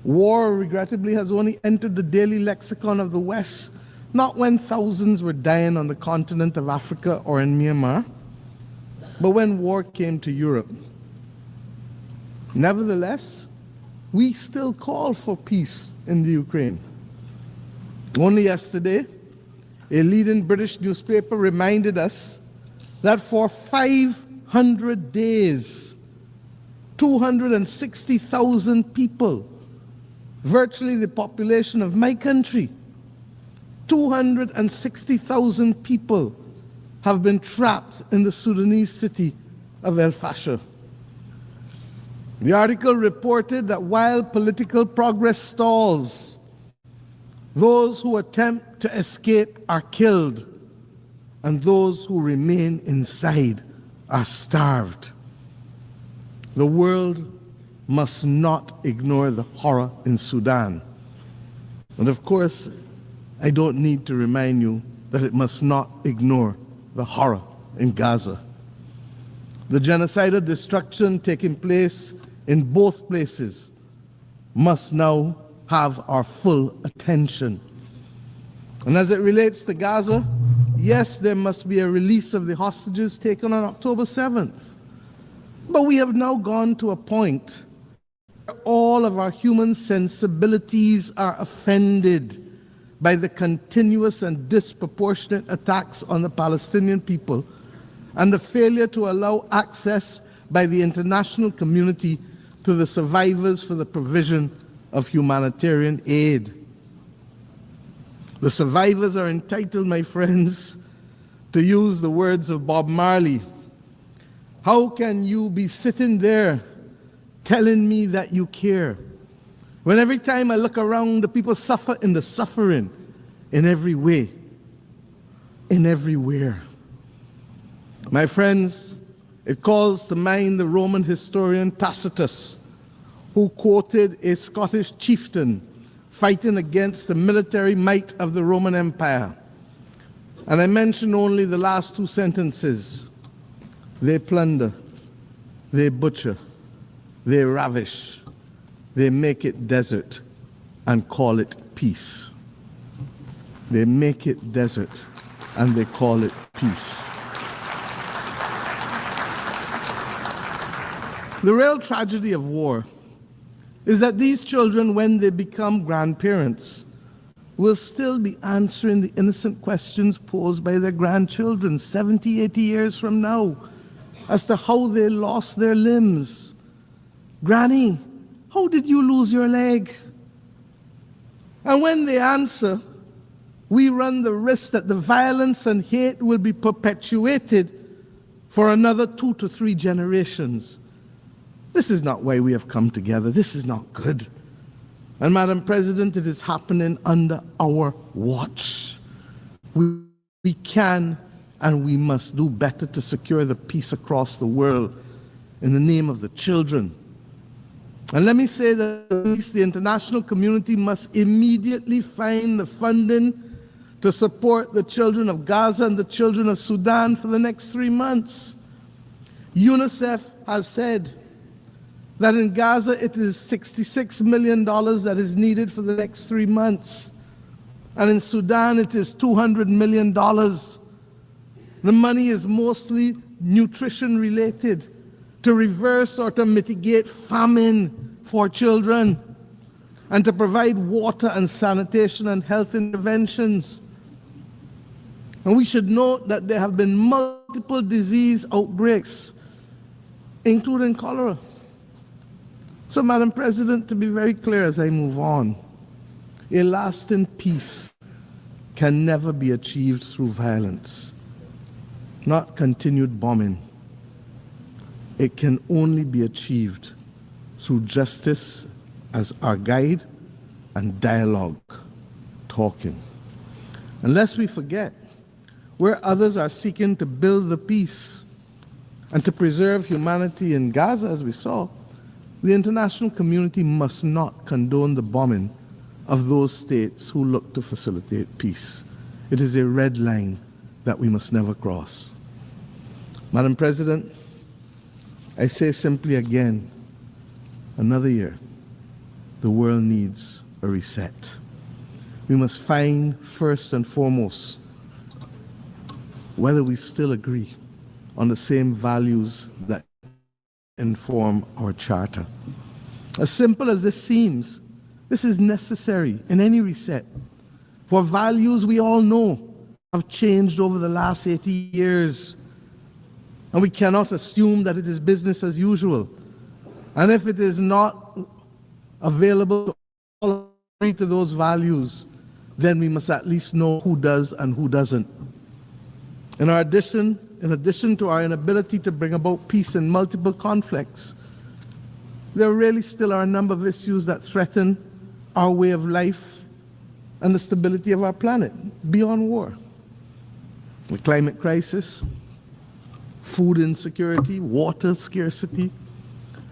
war, regrettably, has only entered the daily lexicon of the West, not when thousands were dying on the continent of Africa or in Myanmar, but when war came to Europe. Nevertheless, we still call for peace in the Ukraine. Only yesterday, a leading British newspaper reminded us that for 500 days, 260,000 people, virtually the population of my country, 260,000 people have been trapped in the Sudanese city of El Fasher. The article reported that while political progress stalls, those who attempt to escape are killed, and those who remain inside are starved. The world must not ignore the horror in Sudan. And of course, I don't need to remind you that it must not ignore the horror in Gaza. The genocidal destruction taking place in both places must now have our full attention. And as it relates to Gaza, yes, there must be a release of the hostages taken on October 7th. But we have now gone to a point where all of our human sensibilities are offended by the continuous and disproportionate attacks on the Palestinian people and the failure to allow access by the international community to the survivors for the provision of humanitarian aid. The survivors are entitled, my friends, to use the words of Bob Marley. How can you be sitting there telling me that you care, when every time I look around, the people suffer in the suffering in every way, in everywhere? My friends, it calls to mind the Roman historian Tacitus, who quoted a Scottish chieftain fighting against the military might of the Roman Empire. And I mention only the last two sentences. They plunder, they butcher, they ravish, they make it desert and call it peace. They make it desert and they call it peace. The real tragedy of war is that these children, when they become grandparents, will still be answering the innocent questions posed by their grandchildren 70, 80 years from now as to how they lost their limbs. Granny, how did you lose your leg? And when they answer, we run the risk that the violence and hate will be perpetuated for another 2 to 3 generations. This is not why we have come together. This is not good. And Madam President, it is happening under our watch. We can and we must do better to secure the peace across the world in the name of the children. And let me say that at least the international community must immediately find the funding to support the children of Gaza and the children of Sudan for the next 3 months. UNICEF has said that in Gaza it is $66 million that is needed for the next 3 months. And in Sudan it is $200 million. The money is mostly nutrition related to reverse or to mitigate famine for children. and to provide water and sanitation and health interventions. And we should note that there have been multiple disease outbreaks, including cholera. So, Madam President, to be very clear as I move on, a lasting peace can never be achieved through violence, not continued bombing. It can only be achieved through justice as our guide and dialogue, talking. And lest we forget, where others are seeking to build the peace and to preserve humanity in Gaza, as we saw, the international community must not condone the bombing of those states who look to facilitate peace. It is a red line that we must never cross. Madam President, I say simply again, another year, the world needs a reset. We must find first and foremost whether we still agree on the same values that inform our charter. As simple as this seems, this is necessary in any reset, for values we all know have changed over the last 80 years, and we cannot assume that it is business as usual. And if it is not available to all agree to those values, then we must at least know who does and who doesn't. In addition to our inability to bring about peace in multiple conflicts, there really still are a number of issues that threaten our way of life and the stability of our planet beyond war. The climate crisis, food insecurity, water scarcity,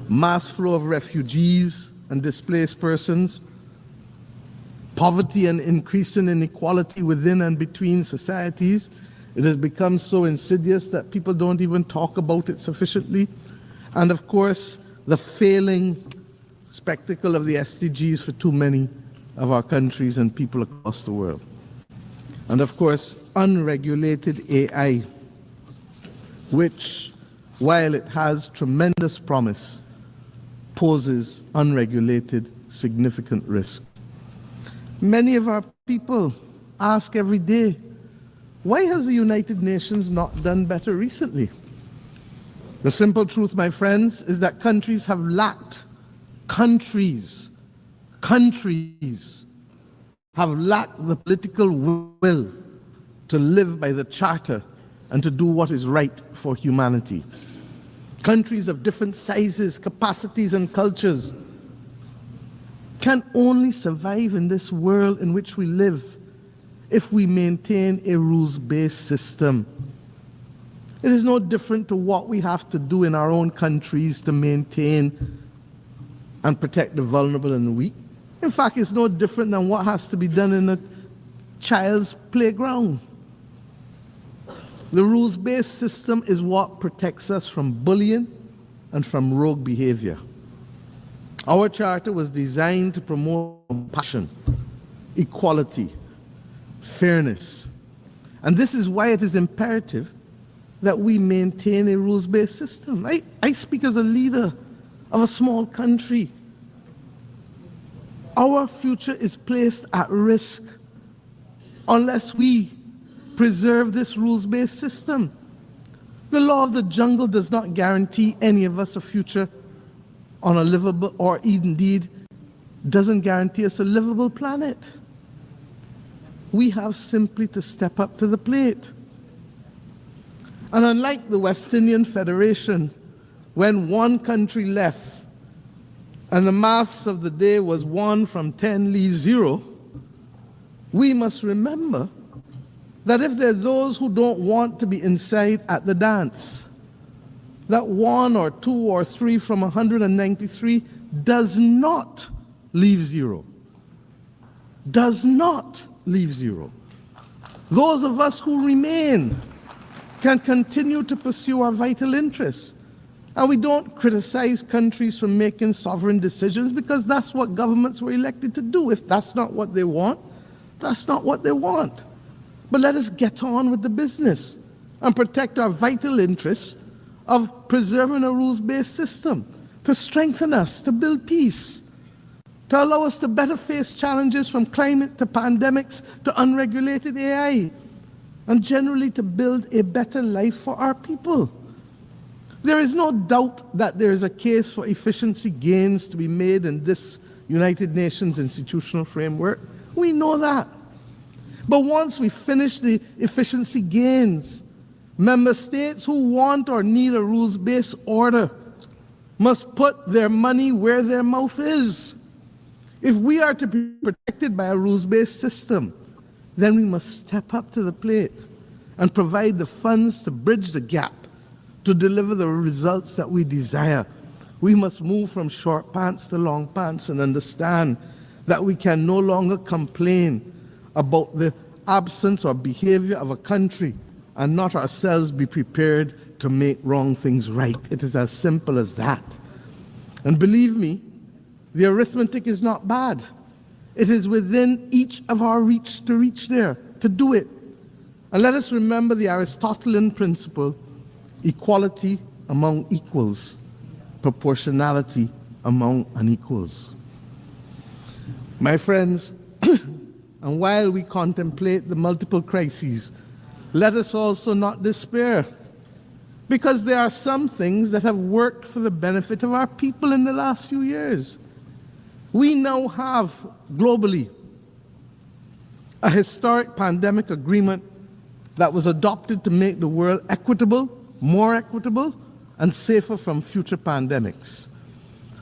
mass flow of refugees and displaced persons, poverty and increasing inequality within and between societies. It has become so insidious that people don't even talk about it sufficiently. And of course, the failing spectacle of the SDGs for too many of our countries and people across the world. And of course, unregulated AI, which, while it has tremendous promise, poses unregulated significant risk. Many of our people ask every day, why has the United Nations not done better recently? The simple truth, my friends, is that countries have lacked, countries have lacked the political will to live by the Charter and to do what is right for humanity. Countries of different sizes, capacities, and cultures can only survive in this world in which we live if we maintain a rules-based system. It is no different to what we have to do in our own countries to maintain and protect the vulnerable and the weak. In fact, it's no different than what has to be done in a child's playground. The rules-based system is what protects us from bullying and from rogue behavior. Our charter was designed to promote compassion, equality, fairness. And this is why it is imperative that we maintain a rules-based system. I speak as a leader of a small country. Our future is placed at risk unless we preserve this rules-based system. The law of the jungle does not guarantee any of us a future on a livable, or indeed doesn't guarantee us a livable planet. We have simply to step up to the plate. And unlike the West Indian Federation, when one country left and the maths of the day was 1 from 10 leaves 0, we must remember that if there are those who don't want to be inside at the dance, that 1 or 2 or 3 from 193 does not leave 0. Does not leave 0. Those of us who remain can continue to pursue our vital interests. And we don't criticize countries for making sovereign decisions, because that's what governments were elected to do. If that's not what they want, that's not what they want. But let us get on with the business and protect our vital interests of preserving a rules-based system, to strengthen us, to build peace, to allow us to better face challenges from climate to pandemics to unregulated AI, and generally to build a better life for our people. There is no doubt that there is a case for efficiency gains to be made in this United Nations institutional framework. We know that. But once we finish the efficiency gains, member states who want or need a rules-based order must put their money where their mouth is. If we are to be protected by a rules-based system, then we must step up to the plate and provide the funds to bridge the gap, to deliver the results that we desire. We must move from short pants to long pants and understand that we can no longer complain about the absence or behavior of a country and not ourselves be prepared to make wrong things right. It is as simple as that. And believe me, the arithmetic is not bad. It is within each of our reach to reach there, to do it. And let us remember the Aristotelian principle: equality among equals, proportionality among unequals. My friends, and while we contemplate the multiple crises, let us also not despair, because there are some things that have worked for the benefit of our people in the last few years. We now have, globally, a historic pandemic agreement that was adopted to make the world equitable, more equitable, and safer from future pandemics.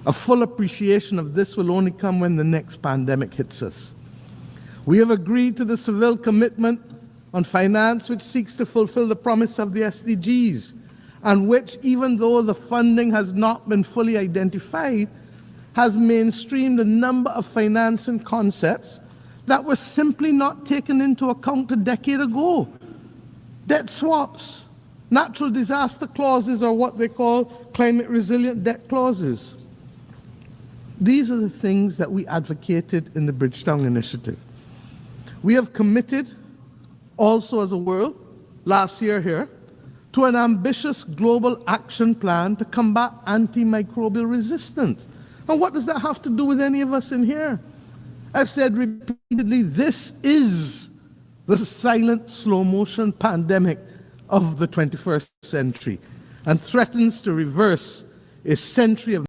A full appreciation of this will only come when the next pandemic hits us. We have agreed to the Seville Commitment on Finance, which seeks to fulfill the promise of the SDGs, and which, even though the funding has not been fully identified, has mainstreamed a number of financing concepts that were simply not taken into account a decade ago. Debt swaps, natural disaster clauses, or what they call climate resilient debt clauses. These are the things that we advocated in the Bridgetown Initiative. We have committed also as a world, last year here, to an ambitious global action plan to combat antimicrobial resistance. And what does that have to do with any of us in here? I've said repeatedly, this is the silent slow motion pandemic of the 21st century and threatens to reverse a century of